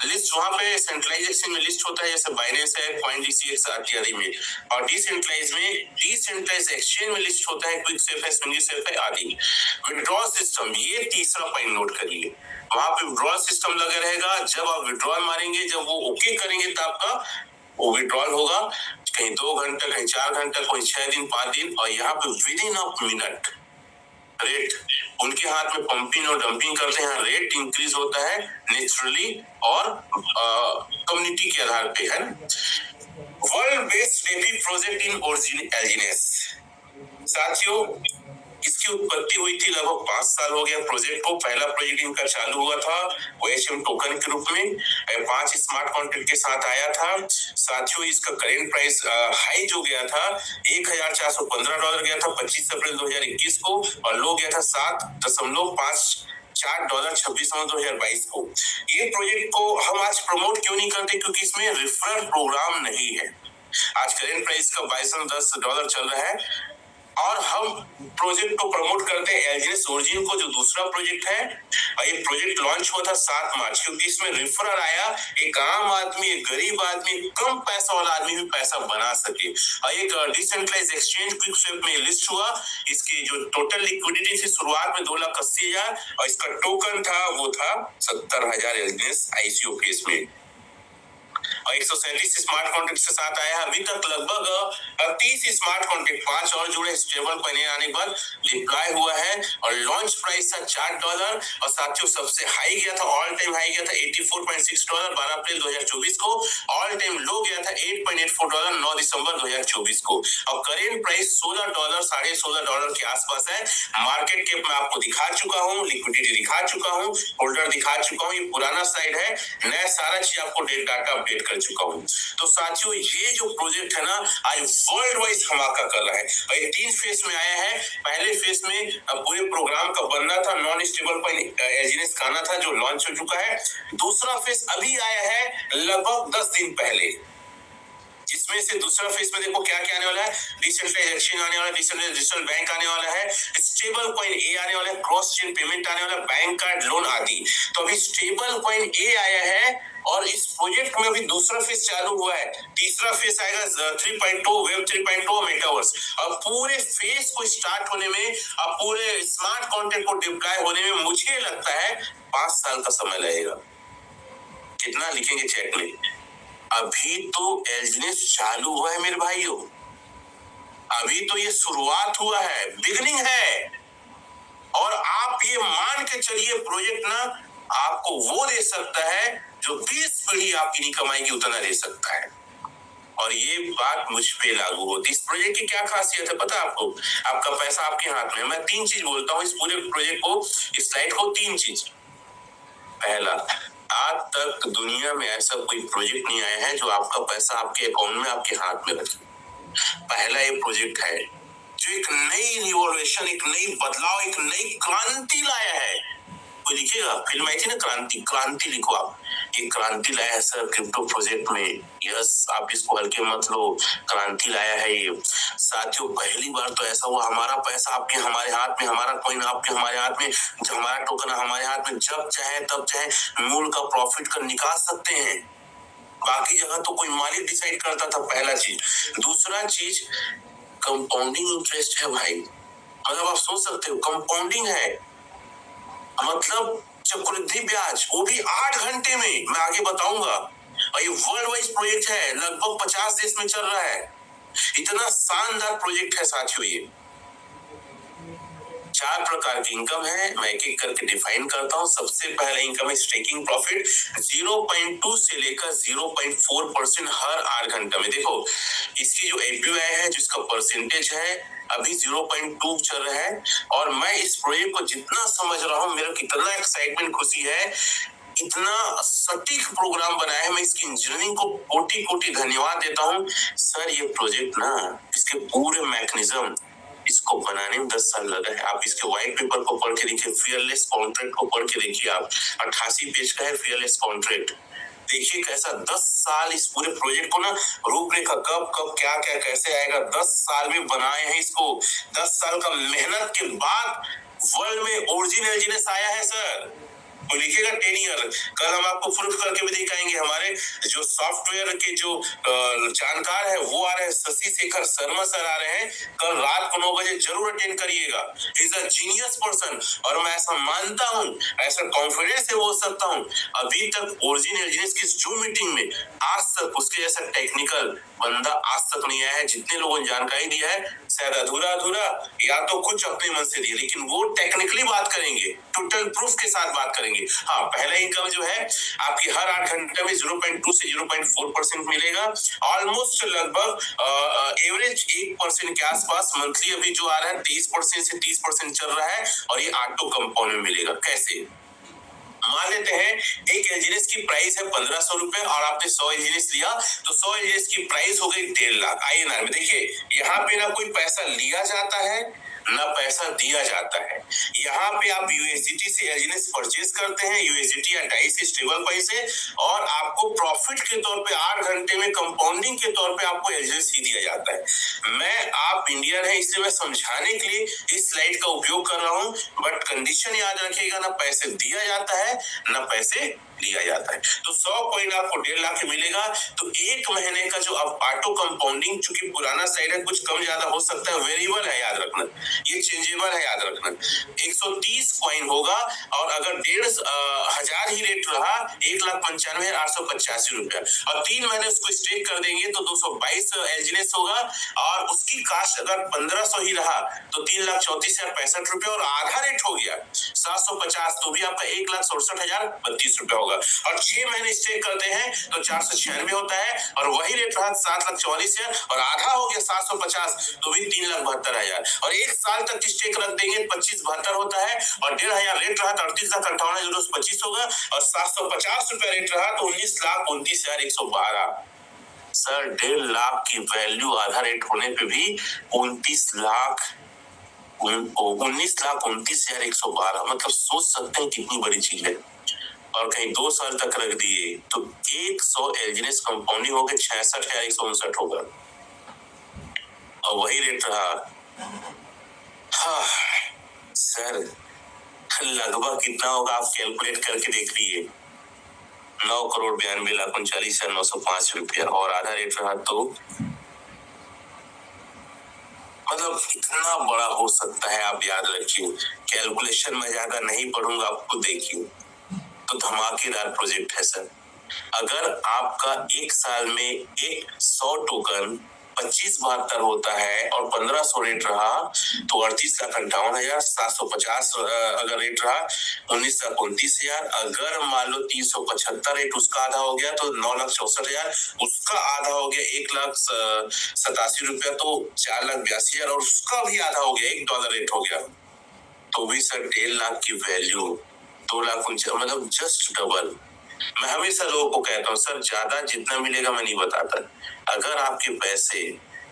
लिस्ट वहां पे सेंट्रलाइज एक्सचेंज में लिस्ट होता है, जैसे बाइनेंस है, CoinDCX इत्यादि में। और डिसेंट्रलाइज में डिसेंट्रलाइज एक्सचेंज में लिस्ट होता है, क्विक सेफ है, स्विंगी सेफ है आदि। विड्रॉल सिस्टम, ये तीसरा पॉइंट नोट करिए, वहां पे विड्रॉल सिस्टम लगा रहेगा। जब आप विड्रॉल मारेंगे, जब वो ओके करेंगे, तो आपका वो विड्रॉल होगा, कहीं 2 घंटा, कहीं 4 घंटा, कोई 6 दिन, 5 दिन। और यहाँ पे with in a minute rate, उनके हाथ में पंपिंग और डंपिंग करते हैं, रेट इंक्रीज होता है नेचुरली और कम्युनिटी के आधार पे, है। World based DeFi project in origin एल्जिनेस। साथियों, इसकी उत्पत्ति हुई थी, लगभग 5 साल हो गया प्रोजेक्ट को। पहला प्रोजेक्ट इनका चालू हुआ था OHM टोकन के रूप में, 5 स्मार्ट कॉन्ट्रैक्ट के साथ आया था। साथियों, इसका करेंट प्राइस हाई जो गया था $1,415 गया था 25 अप्रैल 2021 को, और लो गया था $7.54 26/9/2022 को। ये प्रोजेक्ट को हम आज प्रमोट क्यों नहीं करते, क्योंकि इसमें रेफरल प्रोग्राम नहीं है। आज करेंट प्राइस का $2210 चल रहा है, और हम प्रोजेक्ट को प्रमोट करते हैं एल्जिनेस ओरिजिन को, जो दूसरा प्रोजेक्ट है। और ये प्रोजेक्ट लॉन्च हुआ था 7 मार्च, क्योंकि इसमें रेफरल आया, एक आम आदमी, एक गरीब आदमी, कम पैसा वाला आदमी भी पैसा बना सके। और एक डिसेंट्रलाइज एक्सचेंज क्विक स्वेप में लिस्ट हुआ। इसकी जो टोटल लिक्विडिटी थी शुरुआत में 2,80,000, और इसका टोकन था, वो था 70,000 एल्जिनेस ICO केस में। और 137 स्मार्ट कॉन्ट्रैक्ट के साथ आया है। अभी तक लगभग 30 स्मार्ट कॉन्ट्रैक्ट, 5 और जुड़े स्टेबल कॉइन आने के बाद डिप्लॉय हुआ है। और लॉन्च प्राइस था $4। और साथियों, सबसे हाई गया था, ऑल टाइम हाई गया था $84.6 12 अप्रैल 2024 को। ऑल टाइम लो गया था $8.84 9 दिसंबर 2024 को। और करेंट प्राइस $16, $16.5 के आसपास है। मार्केट कैप में आपको दिखा चुका हूँ, लिक्विडिटी दिखा चुका हूँ, होल्डर दिखा चुका हूँ। ये पुराना स्लाइड है, नया सारा चीज आपको डाटा अपडेट कर चुका हूँ। तो साथियों, ये जो प्रोजेक्ट है ना, आज वर्ल्ड वाइड धमाका कर रहा है। और ये 3 फेज में आया है। पहले फेज में पूरे प्रोग्राम का बनना था, नॉन स्टेबल कॉइन एल्जिनेस काना था, जो लॉन्च हो चुका है। दूसरा फेज अभी आया है, लगभग 10 दिन पहले, जिसमें से दूसरा फेज में देखो क्या क्या आने वाला है। डिसेंट्रलाइज एक्सचेंज आने वाला है, डिसेंट्रलाइज डिजिटल बैंक आने वाला है, स्टेबल कॉइन ए आने वाला है, क्रॉस चेन पेमेंट आने वाला है, बैंक कार्ड लोन आदि। तो अभी स्टेबल कॉइन ए आया है, और इस प्रोजेक्ट में अभी दूसरा फेज चालू हुआ है। तीसरा फेज आएगा 3.2 वेब 3.2 मेटावर्स। और पूरे फेज को स्टार्ट होने में, और पूरे स्मार्ट कॉन्ट्रैक्ट को डिप्लॉय होने में मुझे लगता है 5 साल का समय लगेगा। कितना लिखेंगे चैट में? अभी तो एलजीनेस चालू हुआ है मेरे भाइयों, अभी तो ये शुरुआत हुआ है, बिगनिंग है। और आप ये मान के चलिए प्रोजेक्ट ना आपको वो दे सकता है जो 20 पीढ़ी आपकी नहीं कमाएगी उतना दे सकता है। और ये बात मुझ पे लागू होती है। इस प्रोजेक्ट की क्या खासियत है पता है आपको? आपका पैसा आपके हाथ में। मैं 3 चीज बोलता हूँ इस पूरे प्रोजेक्ट को, इस स्लाइड को, 3 चीज। पहला, आज तक दुनिया में ऐसा कोई प्रोजेक्ट नहीं आया है जो आपका पैसा आपके अकाउंट में आपके हाथ में रखे। पहला ये प्रोजेक्ट है जो एक नई रिवॉल्यूशन, एक नई बदलाव, एक नई क्रांति लाया है। कोई लिखेगा, फिल्म आई थी ना क्रांति, क्रांति लिखो आप। ये क्रांति लाया है सर क्रिप्टो प्रोजेक्ट में। यस, आप इसको हल्के मत लो, क्रांति लाया है ये। साथियों, पहली बार तो ऐसा हुआ, हमारा पैसा आपके हमारे हाथ में, हमारा कॉइन आपके हमारे हाथ में, हमारा टोकन हमारे हाथ में, जब चाहे तब चाहे मूल का प्रॉफिट कर निकाल सकते हैं। बाकी जगह तो कोई मालिक डिसाइड करता था, पहला चीज। दूसरा चीज, कंपाउंडिंग इंटरेस्ट है भाई। मतलब आप सोच सकते हो, कंपाउंडिंग है, मतलब चक्रवृद्धि ब्याज, वो भी 8 घंटे में। मैं आगे बताऊंगा। और ये वर्ल्ड वाइड प्रोजेक्ट है, लगभग 50 देश में चल रहा है। इतना शानदार प्रोजेक्ट है साथियों। ये 4 प्रकार की इनकम है, मैं एक एक करके डिफाइन करता हूँ। सबसे पहले इनकम है स्टेकिंग प्रॉफिट, 0.2 से लेकर 0.4% हर 8 घंटे में। देखो इसकी जो एपीआई है, जिसका परसेंटेज है, अभी 0.2 चल रहा है। और मैं इस प्रोजेक्ट को जितना समझ रहा हूँ, मेरा कितना एक्साइटमेंट, खुशी है, इतना सटीक प्रोग्राम बनाया है। मैं इसकी इंजीनियरिंग को कोटि कोटि धन्यवाद देता हूँ सर। ये प्रोजेक्ट ना, इसके पूरे मैकेनिज्म, इसको बनाने में 10 साल लगा है। आप इसके व्हाइट पेपर को पढ़ के देखिए, फियरलेस कॉन्ट्रैक्ट को पढ़ के देखिए आप। 88 पेज का है फियरलेस कॉन्ट्रैक्ट। देखिए कैसा 10 साल इस पूरे प्रोजेक्ट को ना, रूपरेखा कब कब क्या क्या कैसे आएगा, 10 साल में बनाए हैं इसको। 10 साल का मेहनत के बाद वर्ल्ड में ओरिजिनल आया है सर। तो लिखेगा 10 ईयर। कल हम आपको प्रूफ करके भी दिखाएंगे। हमारे जो सॉफ्टवेयर के जो जानकार है वो आ रहे हैं, शशि शेखर शर्मा सर आ रहे हैं। कल रात को 9 बजे जरूर अटेंड करिएगा। Is a genius person. और मैं ऐसा मानता हूँ, ऐसा कॉन्फिडेंस से बोल सकता हूँ, अभी तक ओरिजिनल की जूम मीटिंग में आज तक उसके जैसा टेक्निकल बंदा आज तक नहीं आया है। जितने लोगों ने जानकारी दिया है, शायद अधूरा अधूरा या तो कुछ अपने मन से दिया, लेकिन वो टेक्निकली बात करेंगे, टोटल प्रूफ के साथ बात करेंगे। हाँ, पहला इनकम जो है आपकी हर 8 घंटे में 0.2 से 0.4% मिलेगा। ऑलमोस्ट लगभग एवरेज 1% के आसपास मंथली अभी जो आ रहा है, 23% से 30% चल रहा है। और ये ऑटो कंपाउंड में मिलेगा। कैसे? मान लेते हैं एक एलजीएस की प्राइस है 1500 रुपए और आपने 100 एलजीएस लिया, तो 100 एलजीएस की प्राइस हो गई 1.5 लाख आईएनआर में। देखिए यहाँ पे ना कोई पैसा लिया जाता है ना पैसा दिया जाता है। यहाँ पे आप यूएसडीटी से एलजीएस परचेज करते हैं, यूएसडीटी या डाई से स्टेबल पैसे, और आपको प्रॉफिट के तौर पे 8 घंटे में कंपाउंडिंग के तौर पे आपको एलजीएस ही दिया जाता है। मैं, आप इंडियन है इसलिए मैं समझाने के लिए इस स्लाइड का उपयोग कर रहा हूँ। बट कंडीशन याद रखिएगा, ना पैसे दिया जाता है ना पैसे लिया जाता है। तो 100 कॉइन आपको 1.5 लाख मिलेगा। तो एक महीने का जो अब ऑटो कंपाउंडिंग, चूंकि पुराना साइड है, कुछ कम ज्यादा हो सकता है, वेरिएबल है, याद रखना, ये चेंजेबल है, याद रखना। 130 कॉइन होगा और अगर 1,500 ही रेट रहा, 1,95,885 रुपया, और 3 महीने उसको स्टेक कर देंगे तो 222 एलजीएस होगा। और उसकी कास्ट अगर 1500 ही रहा तो 3,34,065 रुपया, और आधा रेट हो गया 750, तो भी आपका 1,67,032 रुपया होगा। और 6 महीने स्टे करते हैं तो 496 होता है, और वही रेट रहा 7,44,000, और आधा हो गया 750, तो भी 3,72,000। और 1 साल तक स्टेक रख देंगे 25,72 होता है, और 1,500 रेट रहा तो 38,58,025 होगा, और 750 रुपया रेट रहा तो 19,29,112। सर 1.5 लाख की वैल्यू आधा रेट होने पे भी 19,29,112, मतलब सोच सकते हैं कितनी बड़ी चीज है। और कहीं 2 साल तक रख दिए तो 100 एलजीएस कंपाउंडिंग हो गए 66,159 होगा, और वही रेट रहा। हाँ सर, लगभग कितना होगा आप कैलकुलेट करके देख लीजिए, 9,92,39,905 रुपया, और आधा रेट रहा तो मतलब कितना बड़ा हो सकता है, आप याद रखिए। कैलकुलेशन में ज्यादा नहीं पढ़ूंगा, आपको देखिए, तो धमाकेदार प्रोजेक्ट है सर। अगर आपका एक साल में 100 टोकन 2572 होता है और 1500 रेट रहा तो 38,58,750 अगर रेट रहा 19,29,000। अगर मान लो 375 रेट उसका आधा हो गया तो 9,64,000, उसका आधा हो गया 1,87,000 तो 4,82,000 और उसका भी आधा हो गया $1 रेट हो गया तो भी सर 1.5 लाख की वैल्यू 2,49,000 मतलब जस्ट डबल। मैं हमेशा लोगों को कहता हूँ सर ज्यादा जितना मिलेगा मैं नहीं बताता, अगर आपके पैसे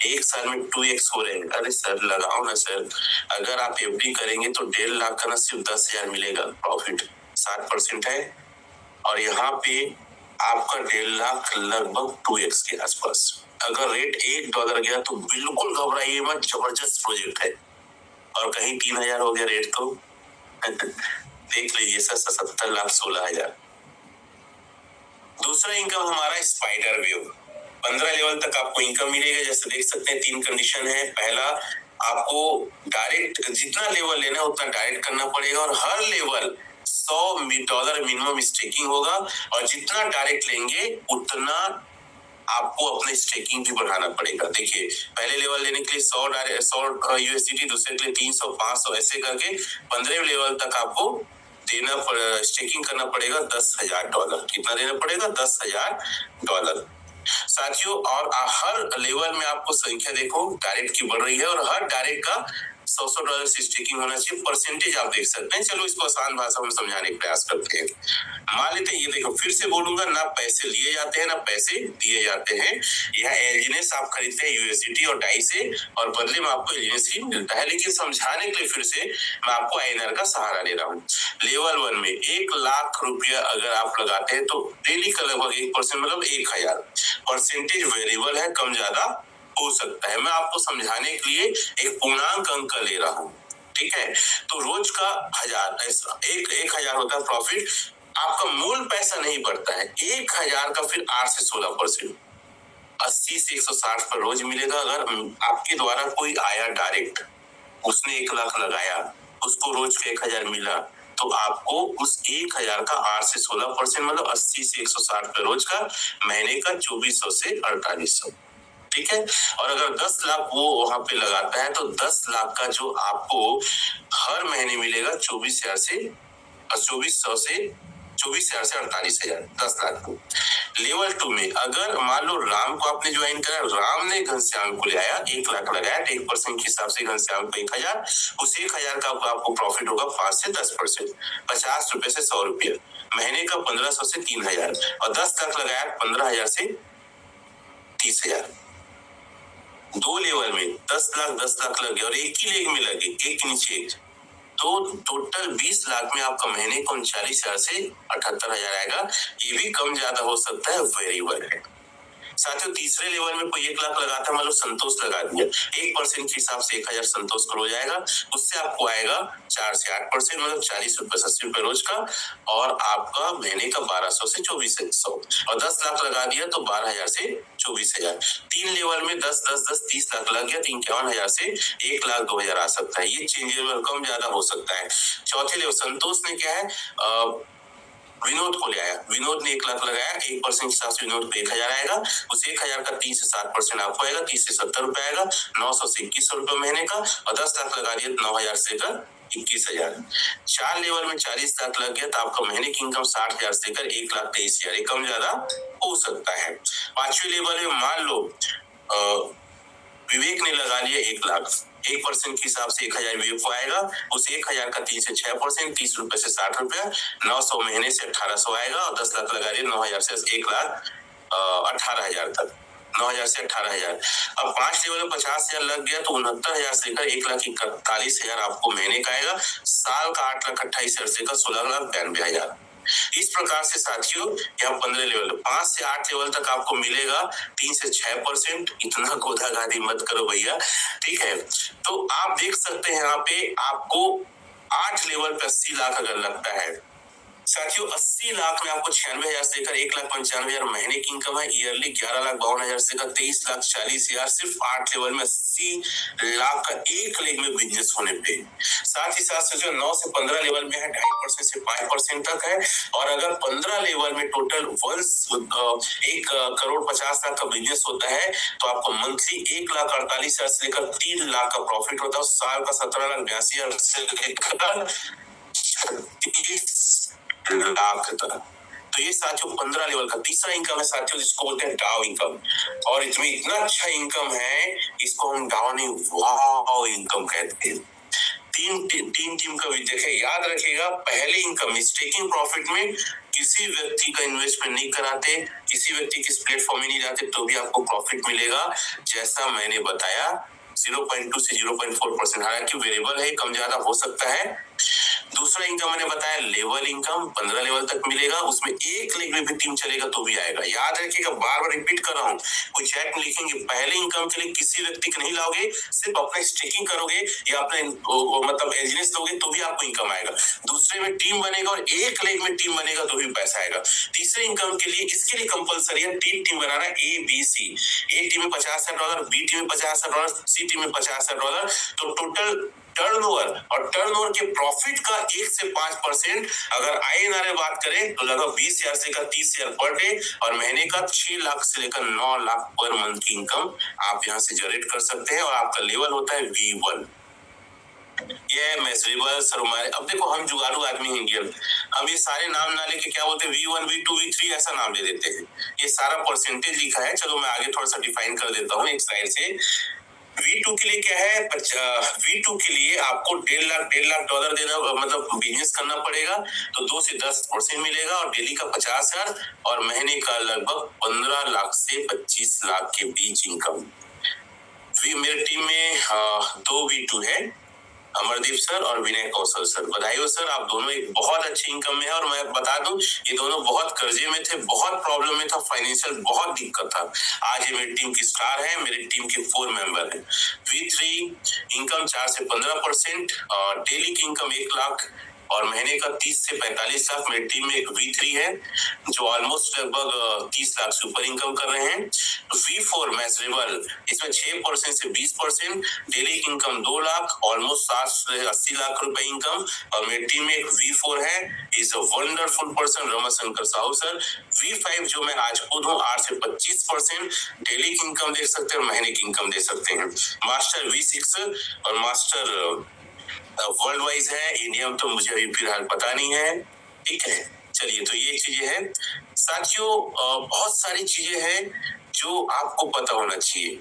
एक साल में 2x हो रहे हैं, अरे सर लगाओ ना सर। अगर आप एफडी करेंगे तो 1.5 लाख का ना सिर्फ 10,000 मिलेगा प्रॉफिट, 7% है और यहाँ पे आपका 1.5 लाख लगभग 2x के आसपास। अगर रेट $1 गया तो बिल्कुल घबराइए मत, जबरदस्त प्रोजेक्ट है। और कहीं 3,000 हो गया रेट तो देख लीजिए सर 77 लाख 16,000। दूसरा इनकम हमारा स्पाइडर वेव, 15 लेवल तक आपको इनकम मिलेगा। जैसे देख सकते हैं 3 कंडीशन है। पहला, आपको डायरेक्ट जितना लेवल लेना है उतना डायरेक्ट करना पड़ेगा और हर लेवल $100 मिनिमम स्टेकिंग होगा और जितना डायरेक्ट लेंगे उतना आपको अपने स्टेकिंग भी बढ़ाना पड़ेगा। देखिए पहले लेवल लेने के लिए 100 यूएसडीटी, दूसरे के लिए 300, 500 ऐसे करके 15 लेवल तक आपको स्टेकिंग करना पड़ेगा $10,000। कितना देना पड़ेगा? $10,000। साथियों और हर लेवल में आपको संख्या देखो डायरेक्ट की बढ़ रही है और हर डायरेक्ट का $100 से स्टेकिंग होना चाहिए। परसेंटेज आप देख सकते हैं। चलो इसको आसान भाषा में समझाने का प्रयास करते हैं। मान लेते हैं, ये देखो फिर से बोलूंगा, ना पैसे लिए जाते हैं ना पैसे दिए जाते हैं। यह एलजीनेस आप खरीदते हैं यूएसडीटी और डाई से और बदले में आपको एलजीनेस ही मिलता है। लेकिन समझाने के लिए फिर से मैं आपको आईएनआर का सहारा ले रहा हूँ। लेवल 1 में 1 लाख रुपया अगर आप लगाते हैं तो डेली का लगभग 1% मतलब 1,000। परसेंटेज वेरिएबल है, कम ज्यादा हो सकता है। मैं आपको समझाने के लिए एक पूर्णांक अंक ले रहा हूँ, ठीक है। तो रोज का 1,000 होता है प्रॉफिट। आपका मूल पैसा नहीं बढ़ता है। 1,000 का फिर 8 से 16%, 80 से 160 पर रोज मिलेगा। अगर आपके द्वारा कोई आया डायरेक्ट, उसने 1 लाख लगाया, उसको रोज का 1,000 मिला तो आपको उस 1,000 का 8 से 16% मतलब 80 से 160 पर रोज का, महीने का 2,400 से 4,800, ठीक है। और अगर 10 लाख वो वहां पे लगाता है तो 10 लाख का जो आपको हर महीने मिलेगा 24,000 से 2400 से 24,000 से 48,000, 10 लाख को। लेवल 2 में अगर मान लो राम को आपने ज्वाइन करा, राम ने घनश्याम को ले आया, 1 लाख लगाया, 1% के हिसाब से घनश्याम को 1,000, उस 1,000 का आपको प्रॉफिट होगा 5 से 10%, 50 रुपए से 100 रुपये, महीने का 1,500 से 3,000 और 10 लाख लगाया 15,000 से 30,000। 2 लेवल में 10 लाख लग गया और एक ही लेग में लगे, एक के नीचे एक, तो टोटल 20 लाख में आपका महीने को 39,000 से 78,000 आएगा। ये भी कम ज्यादा हो सकता है, वेरिएबल है। साथियों तीसरे लेवल में कोई 1 लाख लगाता है, मतलब संतोष लगा दिया, 1% के हिसाब से 1,000 संतोष करो जाएगा, उससे आपको आएगा 4 से 8% मतलब 40 रुपए 80 रुपए रोज का और आपका महीने का 1,200 से 2,400 और 10 लाख लगा दिया तो 12,000 से 24,000। 3 लेवल में 10 10 10 30 लाख लग गया तो 51,000 से 1,02,000 आ सकता है। ये चेंजेबल कम ज्यादा हो सकता है। चौथे लेवल संतोष ने क्या है, विनोद को ले आया, विनोद ने 1 लाख लगाया, 1% के हिसाब से विनोद को 1,000 आएगा, उस 1,000 का 3 से 7% आपको आएगा, 30 से 70 रुपए आएगा, 900 से 2,100 रुपए महीने का और 10 लाख लगा दिया 9,000 से लेकर 21,000। 4 लेवल में 40 लाख लग गया तो आपका महीने की इनकम 60,000 से लेकर 1,23,000, कम ज्यादा हो सकता है। 5वें लेवल में मान लो विवेक ने लगा लिया 1 लाख, 1% के हिसाब से 1,000 विवेक को आएगा, उस 1,000 का 3 से 6%, 30 रुपए से 60 रुपया, 900 महीने से 1,800 आएगा और 10 लाख लगा दिया 9,000 से 1,18,000 तक, 9,000 से 18,000। अब 5 लेवल में 50,000 लग गया तो 69,000 से लेकर 1,41,000 आपको महीने का आएगा, साल का 8,28,000 से लेकर 16,92,000। इस प्रकार से साथियों यहाँ 15 लेवल, 5 से 8 लेवल तक आपको मिलेगा 3 से 6%। इतना गोधागाधी मत करो भैया, ठीक है। तो आप देख सकते हैं यहाँ पे आपको 8 लेवल पे 80 लाख अगर लगता है साथियों 80 लाख में आपको 96,000 से लेकर 1,95,000 महीने की इनकम है। ईयरली 11,52,000 से लेकर 23,40,000 सिर्फ 8 लेवल में 80 लाख का एक लेग में बिजनेस होने पे। साथ ही साथ जो 9 से 15 लेवल में है 2.5% से 5% तक है। और अगर 15 लेवल में टोटल 1,50,00,000 का बिजनेस होता है तो आपको मंथली 1,48,000 से लेकर 3 लाख का प्रॉफिट होता है। साल का 17,82,000 से लेकर 30 लाख तक। तो ये साथियों 15 लेवल का तीसरा इनकम है साथियों, जिसको बोलते हैं डाउ इनकम। और इसमें इतना अच्छा इनकम है, इसको हम डाउ नहीं वाव इनकम कहते हैं। तीन टीम का भी देखे, याद रखिएगा। पहले इनकम स्टेकिंग प्रॉफिट में किसी व्यक्ति का इन्वेस्टमेंट नहीं कराते, किसी व्यक्ति के प्लेटफॉर्म में नहीं जाते तो भी आपको प्रॉफिट मिलेगा, जैसा मैंने बताया 0.2 से 0.4%। हालांकि वेरिएबल है, कम ज्यादा हो सकता है। दूसरा इनकम मैंने बताया लेवल इनकम 15 लेवल तक मिलेगा, उसमें एक लेग में भी टीम चलेगा तो भी आएगा। याद रखिएगा, बार बार रिपीट कर रहा हूँ, कोई चैट में लिखेंगे पहले इनकम के लिए किसी व्यक्ति को नहीं लाओगे, सिर्फ अपना स्टेकिंग करोगे या अपना मतलब एलजीनेस लोगे तो भी आपको इनकम आएगा। दूसरे में टीम बनेगा और एक लेग में टीम बनेगा तो भी पैसा आएगा। तीसरे इनकम के लिए इसके लिए कंपलसरी है टीम बनाना ABC। ए टीम में $50,000, बी टीम में $50,000, सी टीम में $50,000। तो टोटल टर्नओवर और टर्नओवर के प्रॉफिट का 1 से 5% अगर INR में बात करें तो लगभग 20,000 से लेकर 30,000 पर डे और महीने का 6 लाख से लेकर 9 लाख पर मंथ की इनकम आप यहाँ से जनरेट कर सकते हैं। और आपका लेवल होता है V1। ये मेजरेबल सरमाए। अब देखो, हम जुगाड़ू आदमी हैं इंडियन, हम ये सारे नाम ना लेके क्या बोलते हैं V1 V2 V3 ऐसा नाम ले देते हैं। ये सारा परसेंटेज लिखा है, चलो मैं आगे थोड़ा सा डिफाइन कर देता हूँ एक स्लाइड से। V2 के लिए क्या है, V2 के लिए आपको $1.5 लाख देना, मतलब बिजनेस करना पड़ेगा तो 2 से 10% मिलेगा और डेली का 50,000 और महीने का लगभग 15 लाख से 25 लाख के बीच इनकम। मेरी टीम में 2 V2 है, अमरदीप सर और विनय कौशल सर। बधाई हो सर, आप दोनों एक बहुत अच्छी इनकम में है। और मैं बता दूं, ये दोनों बहुत कर्जे में थे, बहुत प्रॉब्लम में था, फाइनेंशियल बहुत दिक्कत था। आज ये मेरी टीम की स्टार है, मेरी टीम के 4 मेंबर हैं। V3 इनकम 4 से 15% और डेली की इनकम 1 लाख और महीने का 30 से 45 लाख। मेरी टीम में एक V3 है जो ऑलमोस्ट लगभग 30 लाख से ऊपर इनकम कर रहे हैं। V4 मेजरेबल, इसमें 6% से 20%, डेली इनकम 2 लाख, ऑलमोस्ट 60 से 80 लाख रुपए इनकम। और मेरी टीम में एक V4 है, is a wonderful person, Ramashankar Sahu sir. V5 जो मैं आज खुद हूँ, 8 से 25%, डेली की इनकम दे सकते हैं और महीने की इनकम दे सकते हैं। मास्टर V6 और मास्टर वर्ल्ड वाइज है, इंडिया में तो मुझे अभी फिलहाल पता नहीं है। ठीक है, चलिए, तो ये चीजें हैं साथियों। बहुत सारी चीजें हैं जो आपको पता होना चाहिए।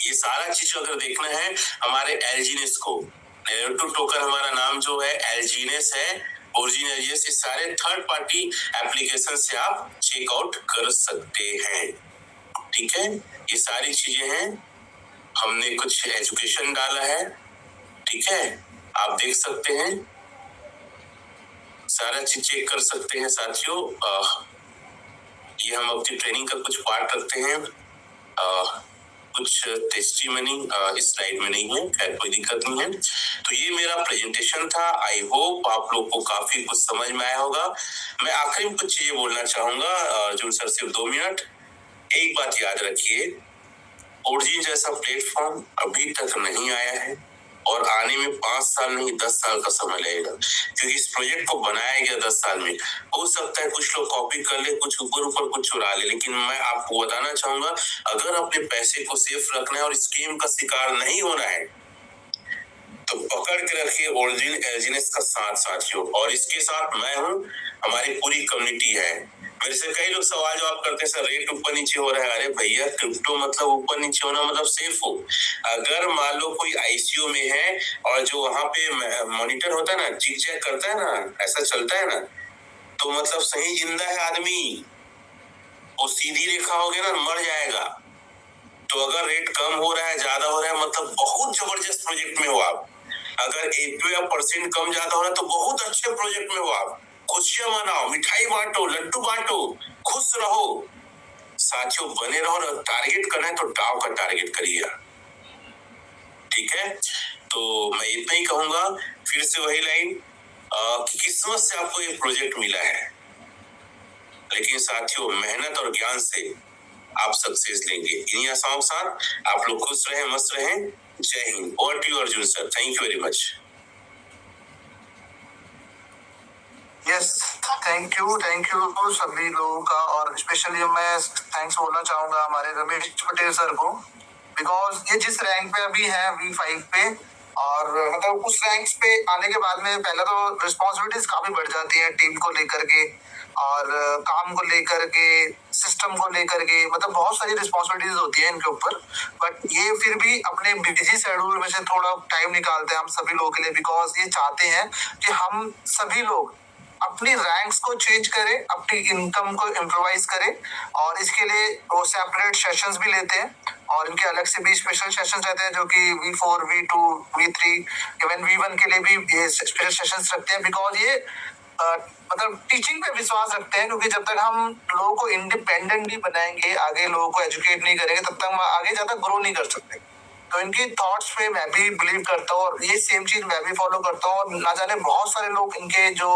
ये सारा चीज अगर देखना है हमारे एलजीनेस को, टोकन हमारा नाम जो है एलजीनेस है, ओरिजिनल ये सारे थर्ड पार्टी एप्लीकेशन से आप चेकआउट कर सकते हैं। ठीक है, ये सारी चीजें हैं। हमने कुछ एजुकेशन डाला है, ठीक है, आप देख सकते हैं, सारा चीज चेक कर सकते हैं साथियों। ये हम अपनी ट्रेनिंग का कुछ पार्ट रखते हैं, कुछ टेस्टिमनी इस स्लाइड में नहीं है, खैर कोई दिक्कत नहीं है। तो ये मेरा प्रेजेंटेशन था, आई होप आप लोग को काफी कुछ समझ में आया होगा। मैं आखिरी में कुछ चीजें बोलना चाहूंगा, अर्जुन सर सिर्फ 2 मिनट। एक बात याद रखिए, ओरिजिन जैसा प्लेटफॉर्म अभी तक नहीं आया है और आने में 5 साल नहीं 10 साल का समय लगेगा, क्योंकि इस प्रोजेक्ट को बनाया गया 10 साल में। हो सकता है कुछ लोग कॉपी कर ले, कुछ ऊपर कुछ चुरा ले, लेकिन मैं आपको बताना चाहूंगा, अगर अपने पैसे को सेफ रखना है और स्कीम का शिकार नहीं होना है तो पकड़ के रखिए ओरिजिन एलजीनेस का साथ साथियों। और इसके साथ मैं हूँ, हमारी पूरी कम्युनिटी है। मेरे से कई लोग सवाल जवाब करते हैं, सर रेट ऊपर नीचे हो रहा है। अरे भैया, क्रिप्टो मतलब ऊपर नीचे होना मतलब सेफ हो। अगर मान लो कोई ICO में है और जो वहां पे मॉनिटर होता है ना, जिग जैग करता है ना, ऐसा चलता है ना, तो मतलब सही जिंदा है आदमी। वो सीधी रेखा हो गया ना, मर जाएगा। तो अगर रेट कम हो रहा है, ज्यादा हो रहा है, मतलब बहुत जबरदस्त प्रोजेक्ट में हो आप। अगर 1% कम ज्यादा हो रहा है तो बहुत अच्छे प्रोजेक्ट में हो आप। खुशियां मनाओ, मिठाई बांटो, लड्डू बांटो, खुश रहो साथियों, बने रहो। और टारगेट करना है तो डाव का टारगेट करिए, ठीक है। तो मैं इतना ही कहूंगा, फिर से वही लाइन, कि किस्मत से आपको ये प्रोजेक्ट मिला है, लेकिन साथियों मेहनत और ज्ञान से आप सक्सेस लेंगे। इन्हीं आशाओं के साथ आप लोग खुश रहें, मस्त रहें। जय Hind. Over to you Arjun sir, thank you very much. Yes, thank you सभी लोगों का, और स्पेशली मैं थैंक्स बोलना चाहूंगा हमारे रमेश पटेल सर को, बिकॉज ये जिस रैंक पे अभी है V5 पे, और मतलब उस रैंक पे आने के बाद में पहले तो रिस्पॉन्सिबिलिटीज काफी बढ़ जाती है टीम को लेकर के, और काम को लेकर के, सिस्टम को लेकर के, मतलब बहुत सारी रिस्पॉन्सिबिलिटीज होती है इनके ऊपर। बट ये फिर भी अपने बिजी शेड्यूल में से थोड़ा टाइम निकालते हैं हम सभी लोगों के लिए, बिकॉज ये चाहते हैं कि हम सभी लोग अपनी रैंक्स को चेंज करें, अपनी इनकम को इम्प्रोवाइज करें, और इसके लिए वो सेपरेट सेशंस भी लेते हैं, और इनके अलग से भी स्पेशल सेशंस रहते हैं जो कि V4, V2, V3, even V1 के लिए भी ये स्पेशल सेशंस रखते हैं, बिकॉज ये मतलब टीचिंग पे विश्वास रखते हैं, क्योंकि जब तक हम लोगों को इंडिपेंडेंट नहीं बनाएंगे, आगे लोगों को एजुकेट नहीं करेंगे, तब तक हम आगे ज्यादा ग्रो नहीं कर सकते। तो इनकी थॉट्स पे मैं भी बिलीव करता हूँ, और ये सेम चीज मैं भी फॉलो करता हूँ, और ना जाने बहुत सारे लोग इनके जो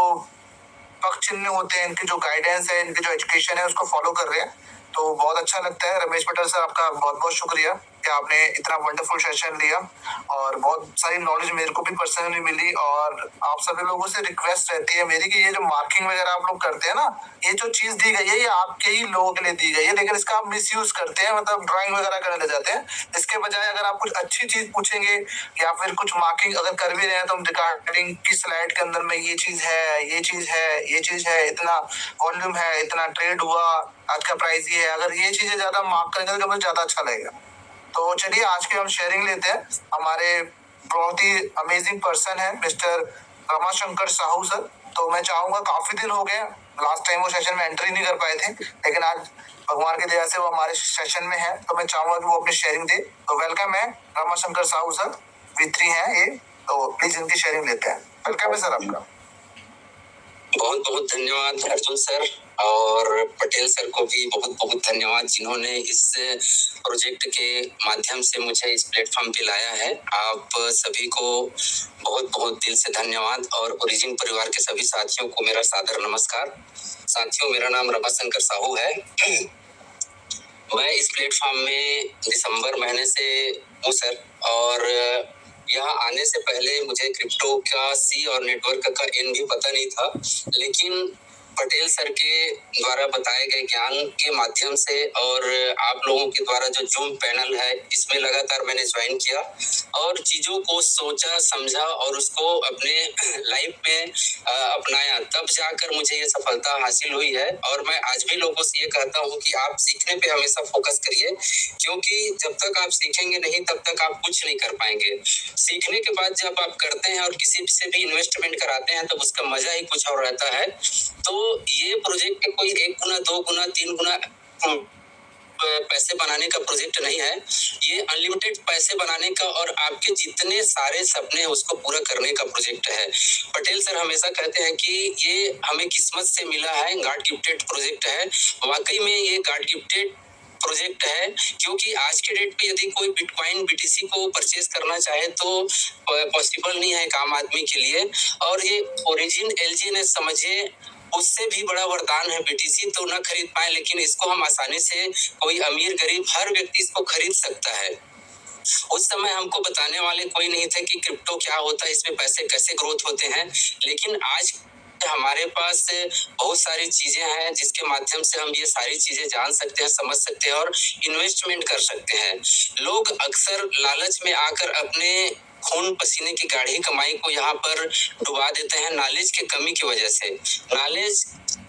पक्ष चिन्ह होते हैं, इनकी जो गाइडेंस है, इनकी जो एजुकेशन है, उसको फॉलो कर रहे हैं। तो बहुत अच्छा लगता है। रमेश पटेल सर, आपका बहुत बहुत शुक्रिया कि आपने इतना वंडरफुल सेशन लिया, और बहुत सारी नॉलेज मेरे को भी पर्सनली मिली। और आप सभी लोगों से रिक्वेस्ट रहती है मेरी कि ये जो मार्किंग वगैरह आप लोग करते हैं ना, ये जो चीज दी गई है ये आपके ही लोगों के लिए दी गई है, लेकिन इसका आप मिस यूज करते हैं, मतलब ड्राइंग वगैरह करने लग जाते हैं। इसके बजाय अगर आप कुछ अच्छी चीज पूछेंगे, या फिर कुछ मार्किंग अगर कर भी रहे हैं, तो हम रिकॉर्डिंग की स्लाइड के अंदर में ये चीज है, ये चीज है, ये चीज है, इतना वॉल्यूम है, इतना ट्रेड हुआ, आज का प्राइस ये है, अगर ये चीजें ज्यादा मार्क करेंगे तो मुझे ज्यादा अच्छा लगेगा। तो चलिए आज की हम शेयरिंग लेते हैं। हमारे बहुत ही अमेजिंग पर्सन है मिस्टर रमाशंकर साहू सर। तो मैं चाहूंगा, काफी दिन हो गए, लास्ट टाइम वो सेशन में एंट्री नहीं कर पाए थे, लेकिन आज भगवान की दया से वो हमारे सेशन में है, तो मैं चाहूंगा कि वो अपनी शेयरिंग दे। तो वेलकम है रमाशंकर साहू सर, V3 है ये, तो प्लीज इनकी शेयरिंग लेते हैं। वेलकम है सर आपका। बहुत बहुत धन्यवाद अर्जुन सर, और पटेल सर को भी बहुत बहुत धन्यवाद, जिन्होंने इस प्रोजेक्ट के माध्यम से मुझे इस प्लेटफॉर्म पे लाया है। आप सभी को बहुत बहुत दिल से धन्यवाद, और ओरिजिन परिवार के सभी साथियों को मेरा सादर नमस्कार। साथियों, मेरा नाम रमाशंकर साहू है। मैं इस प्लेटफॉर्म में दिसंबर महीने से हूँ सर, और यहाँ आने से पहले मुझे क्रिप्टो का C और नेटवर्क का N भी पता नहीं था, लेकिन पटेल सर के द्वारा बताए गए ज्ञान के माध्यम से, और आप लोगों के द्वारा जो जूम पैनल है, इसमें लगातार मैंने ज्वाइन किया और चीजों को सोचा, समझा, और उसको अपने लाइफ में अपनाया, तब जाकर मुझे ये सफलता हासिल हुई है। और मैं आज भी लोगों से ये कहता हूँ कि आप सीखने पे हमेशा फोकस करिए, क्योंकि जब तक आप सीखेंगे नहीं, तब तक आप कुछ नहीं कर पाएंगे। सीखने के बाद जब आप करते हैं और किसी से भी इन्वेस्टमेंट कराते हैं, तब उसका मजा ही कुछ और रहता है। तो ये प्रोजेक्ट कोई 1 गुना, 2 गुना, 3 गुना पैसे बनाने का प्रोजेक्ट नहीं है, ये अनलिमिटेड पैसे बनाने का और आपके जितने सारे सपने हैं उसको पूरा करने का प्रोजेक्ट है। पटेल सर हमेशा कहते हैं कि ये हमें किस्मत से मिला है, गॉड गिफ्टेड प्रोजेक्ट है। वाकई में ये गॉड गिफ्टेड प्रोजेक्ट है, क्योंकि आज के डेट पे यदि कोई बिटकॉइन BTC को परचेज करना चाहे तो पॉसिबल नहीं है एक आम आदमी के लिए, और ये ओरिजिन LG ने समझे, उससे भी बड़ा वरदान है BTC, तो न खरीद पाए, लेकिन इसको हम आसानी से, कोई अमीर गरीब हर व्यक्ति इसको खरीद सकता है। उस समय हमको बताने वाले कोई नहीं थे कि क्रिप्टो क्या होता है, इसमें पैसे कैसे ग्रोथ होते हैं, लेकिन आज हमारे पास बहुत सारी चीजें हैं जिसके माध्यम से हम ये सारी चीजें जान सकते हैं, समझ सकते हैं और इन्वेस्टमेंट कर सकते हैं। लोग अक्सर लालच में आकर अपने खून पसीने की गाढ़ी कमाई को यहाँ पर डुबा देते हैं, नॉलेज की कमी की वजह से। नॉलेज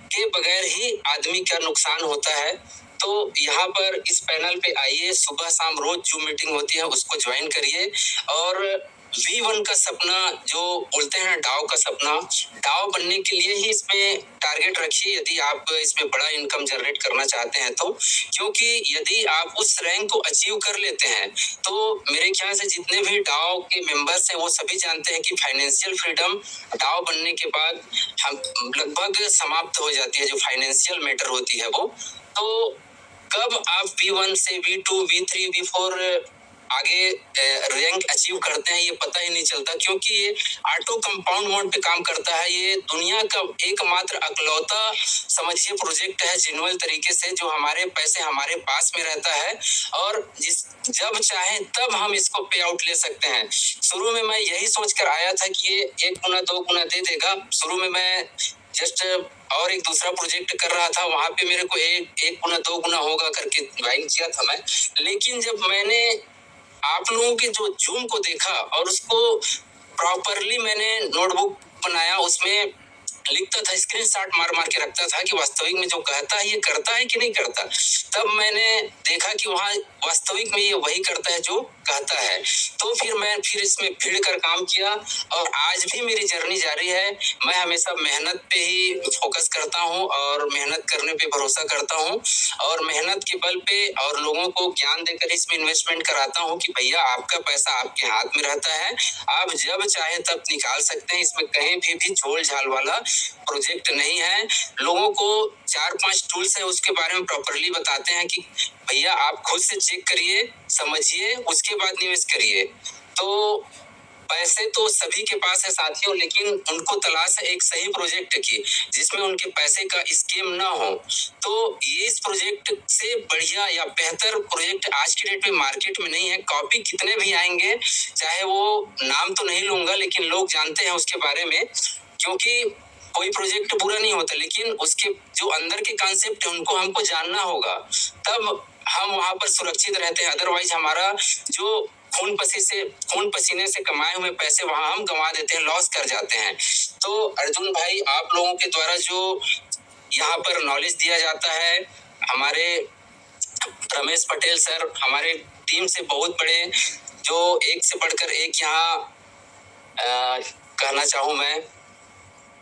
के बगैर ही आदमी का नुकसान होता है। तो यहाँ पर इस पैनल पे आइए, सुबह शाम रोज जो मीटिंग होती है उसको ज्वाइन करिए, और V1 का सपना जो बोलते हैं, डाव का सपना, डाव बनने के लिए ही इसमें टारगेट रखिए, यदि आप इसमें बड़ा इनकम जनरेट करना चाहते हैं तो। क्योंकि यदि आप उस रैंक को अचीव कर लेते हैं, तो मेरे ख्याल से जितने भी डाव के मेंबर्स हैं वो सभी जानते हैं कि फाइनेंशियल फ्रीडम डाव बनने के बाद हम लगभग समाप्त हो जाती है, जो फाइनेंशियल मैटर होती है वो। तो कब आप V1 से V2, V3, V4 आगे रैंक अचीव करते हैं ये पता ही नहीं चलता, क्योंकि ये ऑटो कंपाउंड मोड पे काम करता है। ये दुनिया का एकमात्र अकलौता समझिए प्रोजेक्ट है जेन्युइन तरीके से, जो हमारे पैसे हमारे पास में रहता है और जब चाहे तब हम इसको पे आउट ले सकते हैं। शुरू में मैं यही सोचकर आया था कि ये 1 गुना 2 गुना दे देगा। शुरू में मैं जस्ट और एक दूसरा प्रोजेक्ट कर रहा था, वहां पे मेरे को एक गुना 2 गुना होगा करके बाइंग किया था मैं। लेकिन जब मैंने आप लोगों के जो जूम को देखा और उसको प्रॉपरली मैंने नोटबुक बनाया, उसमें लिखता था, स्क्रीनशॉट मार मार के रखता था कि वास्तविक में जो कहता है ये करता है कि नहीं करता। तब मैंने देखा कि वहाँ वास्तविक में ये वही करता है जो कहता है। तो फिर मैं इसमें भिड़ कर काम किया और आज भी मेरी जर्नी जारी है। मैं हमेशा मेहनत पे ही फोकस करता हूँ और मेहनत करने पे भरोसा करता हूँ और मेहनत के बल पे और लोगों को ज्ञान देकर इसमें इन्वेस्टमेंट कराता हूँ कि भैया आपका पैसा आपके हाथ में रहता है, आप जब चाहे तब निकाल सकते हैं। इसमें कहीं भी झोल झाल वाला प्रोजेक्ट नहीं है। लोगों को 4-5 टूल्स है उसके बारे में प्रॉपरली बताते हैं कि भैया आप खुद से चेक करिए, समझिए, उसके बाद निवेश करिए। तो पैसे तो सभी के पास है साथियों, लेकिन उनको तलाश है एक सही प्रोजेक्ट की जिसमें उनके पैसे का स्कीम ना हो। तो ये इस प्रोजेक्ट से बढ़िया या बेहतर प्रोजेक्ट आज की डेट में मार्केट में नहीं है। कॉपी कितने भी आएंगे, चाहे वो नाम तो नहीं लूंगा लेकिन लोग जानते हैं उसके बारे में, क्योंकि कोई प्रोजेक्ट बुरा नहीं होता, लेकिन उसके जो अंदर के कॉन्सेप्ट है उनको हमको जानना होगा, तब हम वहां पर सुरक्षित रहते हैं। अदरवाइज हमारा जो खून पसीने से कमाए हुए पैसे वहां हम गंवा देते हैं, लॉस कर जाते हैं। तो अर्जुन भाई, आप लोगों के द्वारा जो यहाँ पर नॉलेज दिया जाता है, हमारे रमेश पटेल सर हमारे टीम से बहुत बड़े, जो एक से बढ़कर एक यहाँ कहना चाहूँ मैं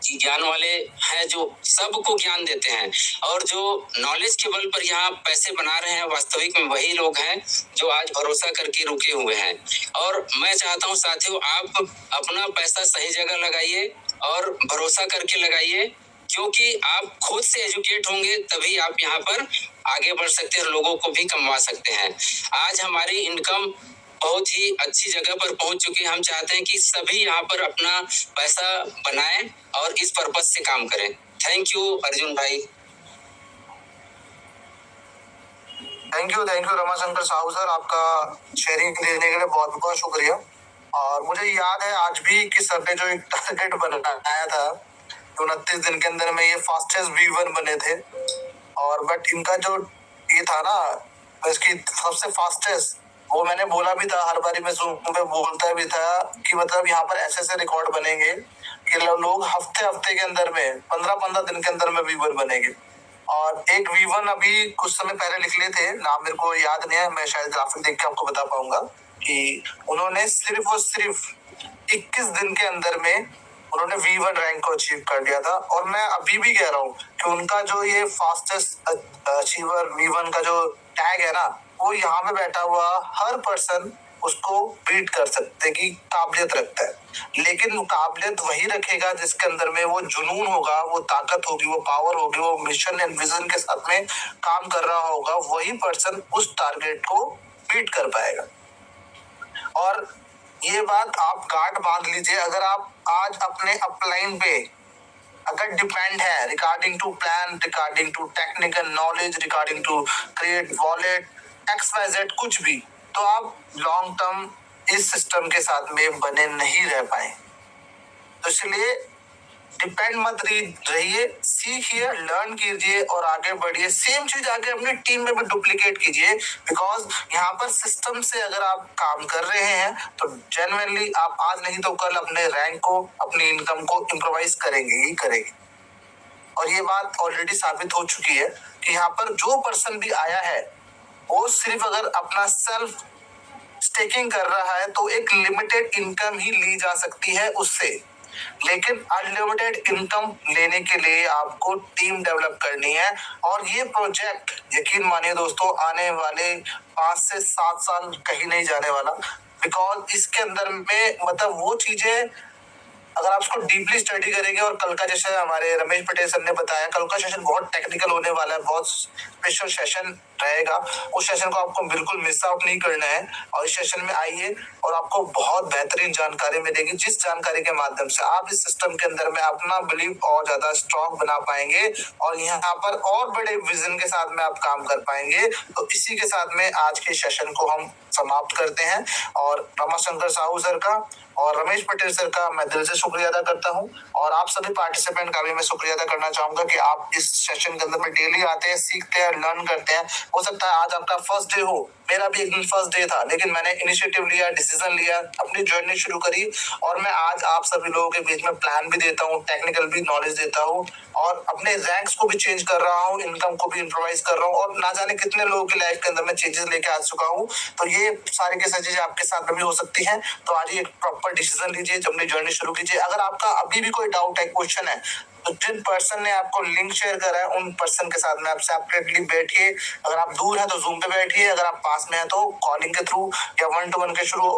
कि ज्ञान वाले हैं, जो सबको ज्ञान देते हैं और जो नॉलेज के बल पर यहाँ पैसे बना रहे हैं, वास्तविक में वही लोग हैं जो आज भरोसा करके रुके हुए हैं। और मैं चाहता हूँ साथियों, आप अपना पैसा सही जगह लगाइए और भरोसा करके लगाइए, क्योंकि आप खुद से एजुकेट होंगे तभी आप यहाँ पर आगे बढ़ सकते हैं और लोगों को भी कमवा सकते हैं। आज हमारी इनकम बहुत ही अच्छी जगह पर पहुंच चुके हैं। हम चाहते हैं कि सभी यहाँ पर अपना पैसा बनाएं और इस पर्पज से काम करें। थैंक यू अर्जुन भाई। Thank you Ramashankar Sahu sir, आपका शेयरिंग देने के लिए बहुत बहुत शुक्रिया। और मुझे याद है आज भी कि सर ने जो एक टारगेट बनाया था 29 दिन के अंदर में ये फास्टेस्ट V1 बने थे, और बट इनका जो ये था ना इसकी सबसे फास्टेस्ट, वो मैंने बोला भी था, हर बारी मैं जूम पे बोलता भी था कि मतलब यहाँ पर ऐसे रिकॉर्ड बनेंगे कि लोग हफ्ते के अंदर में 15 दिन के अंदर में V1 बनेंगे। और एक V1 अभी कुछ समय पहले निकले थे, नाम मेरे को याद नहीं है, मैं शायद ग्राफिक देख के आपको बता पाऊंगा कि उन्होंने सिर्फ और सिर्फ 21 दिन के अंदर में उन्होंने V1 रैंक को अचीव कर लिया था। और मैं अभी भी कह रहा हूँ कि उनका जो ये फास्टेस्ट अचीवर V1 का जो टैग है ना, वो यहाँ पे बैठा हुआ हर पर्सन उसको बीट कर सकते कि काबिलियत रखता है। लेकिन काबिलियत वही रखेगा जिसके अंदर में वो जुनून होगा, वो ताकत होगी, वो पावर होगी, वो मिशन एंड विजन के साथ में काम कर रहा होगा, वही पर्सन उस टारगेट को बीट कर पाएगा। और ये बात आप गांठ बांध लीजिए, अगर आप आज अपने अपलाइन पे अगर डिपेंड है regarding to plan, regarding to technical knowledge, regarding to create wallet XYZ कुछ भी, तो आप लॉन्ग टर्म इस सिस्टम के साथ में बने नहीं रह पाए। तो इसलिए डिपेंड मत रहिए, सीखिए, लर्न कीजिए और आगे बढ़िए। सेम चीज आगे अपनी टीम में भी डुप्लीकेट कीजिए, बिकॉज यहाँ पर सिस्टम से अगर आप काम कर रहे हैं तो जेन्युइनली आप आज नहीं तो कल अपने रैंक को, अपनी इनकम को इम्प्रोवाइज करेंगे ही करेंगे। और ये बात ऑलरेडी साबित हो चुकी है कि यहाँ पर जो पर्सन भी आया है वो सिर्फ अगर अपना सेल्फ स्टेकिंग कर रहा है तो एक लिमिटेड इनकम ही ली जा सकती है उससे, लेकिन अनलिमिटेड इनकम लेने के लिए आपको टीम डेवलप करनी है। और ये प्रोजेक्ट यकीन मानिए दोस्तों, आने वाले 5 से 7 साल कहीं नहीं जाने वाला, बिकॉज इसके अंदर में मतलब वो चीजें अगर आप उसको डीपली स्टडी करेंगे, और कल का जैसे हमारे रमेश पटेल सर ने बताया, कल का सेशन बहुत टेक्निकल होने वाला है, बहुत स्पेशल सेशन रहेगा। उस सेशन को आपको बिल्कुल मिस आउट नहीं करना है और इस सेशन में आइए और आपको बहुत बेहतरीन जानकारी मिलेगी, जिस जानकारी के माध्यम से आप इस सिस्टम के अंदर में अपना बिलीव और ज्यादा स्ट्रॉन्ग बना पाएंगे और यहाँ पर और बड़े विजन के साथ में आप काम कर पाएंगे। तो इसी के साथ में आज के सेशन को हम समाप्त करते हैं और रमाशंकर साहू सर का और रमेश पटेल सर का मैं दिल से शुक्रिया अदा करता हूँ और आप सभी पार्टिसिपेंट का भी मैं शुक्रिया अदा करना चाहूंगा कि आप इस सेशन के अंदर में डेली आते हैं, सीखते हैं, लर्न करते हैं। हो सकता है आज आपका फर्स्ट डे हो, मेरा भी एक दिन फर्स्ट डे था, लेकिन मैंने इनिशिएटिव लिया, डिसीजन लिया, अपनी जर्नी शुरू करी और मैं आज आप सभी लोगों के बीच में प्लान भी देता हूँ, टेक्निकल भी नॉलेज देता हूँ और अपने रैंक्स को भी चेंज कर रहा हूँ, इनकम को भी इम्प्रोवाइज कर रहा हूँ और ना जाने कितने लोगों की लाइफ के अंदर में चेंजेस लेके आ चुका हूँ। तो ये सारी की सारी चीजें आपके साथ भी हो सकती हैं। तो आज एक प्रॉपर डिसीजन लीजिए, अपनी जर्नी शुरू कीजिए। अगर आपका अभी भी कोई डाउट है, क्वेश्चन है, तो जिन पर्सन ने आपको लिंक शेयर करा है उन पर्सन के साथ में आप सेपरेटली बैठिए। अगर आप दूर हैं तो जूम पे बैठिए, अगर आप पास में हैं तो कॉलिंग के थ्रू या 1-to-1 के थ्रू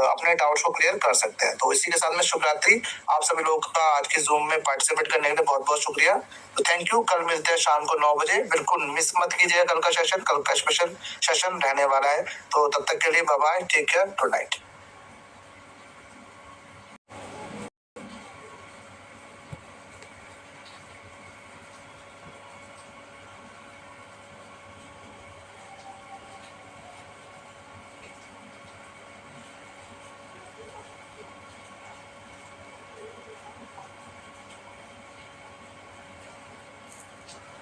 अपने डाउट्स को क्लियर कर सकते हैं। तो इसी के साथ में शुभ रात्रि। आप सभी लोगों का आज के जूम में पार्टिसिपेट करने के लिए बहुत बहुत शुक्रिया। तो थैंक यू। कल मिलते हैं शाम को 9 बजे। बिल्कुल मिस मत कीजिए कल का सेशन, कल का स्पेशल सेशन रहने वाला है। तो तब तक के लिए bye bye, take care, good night.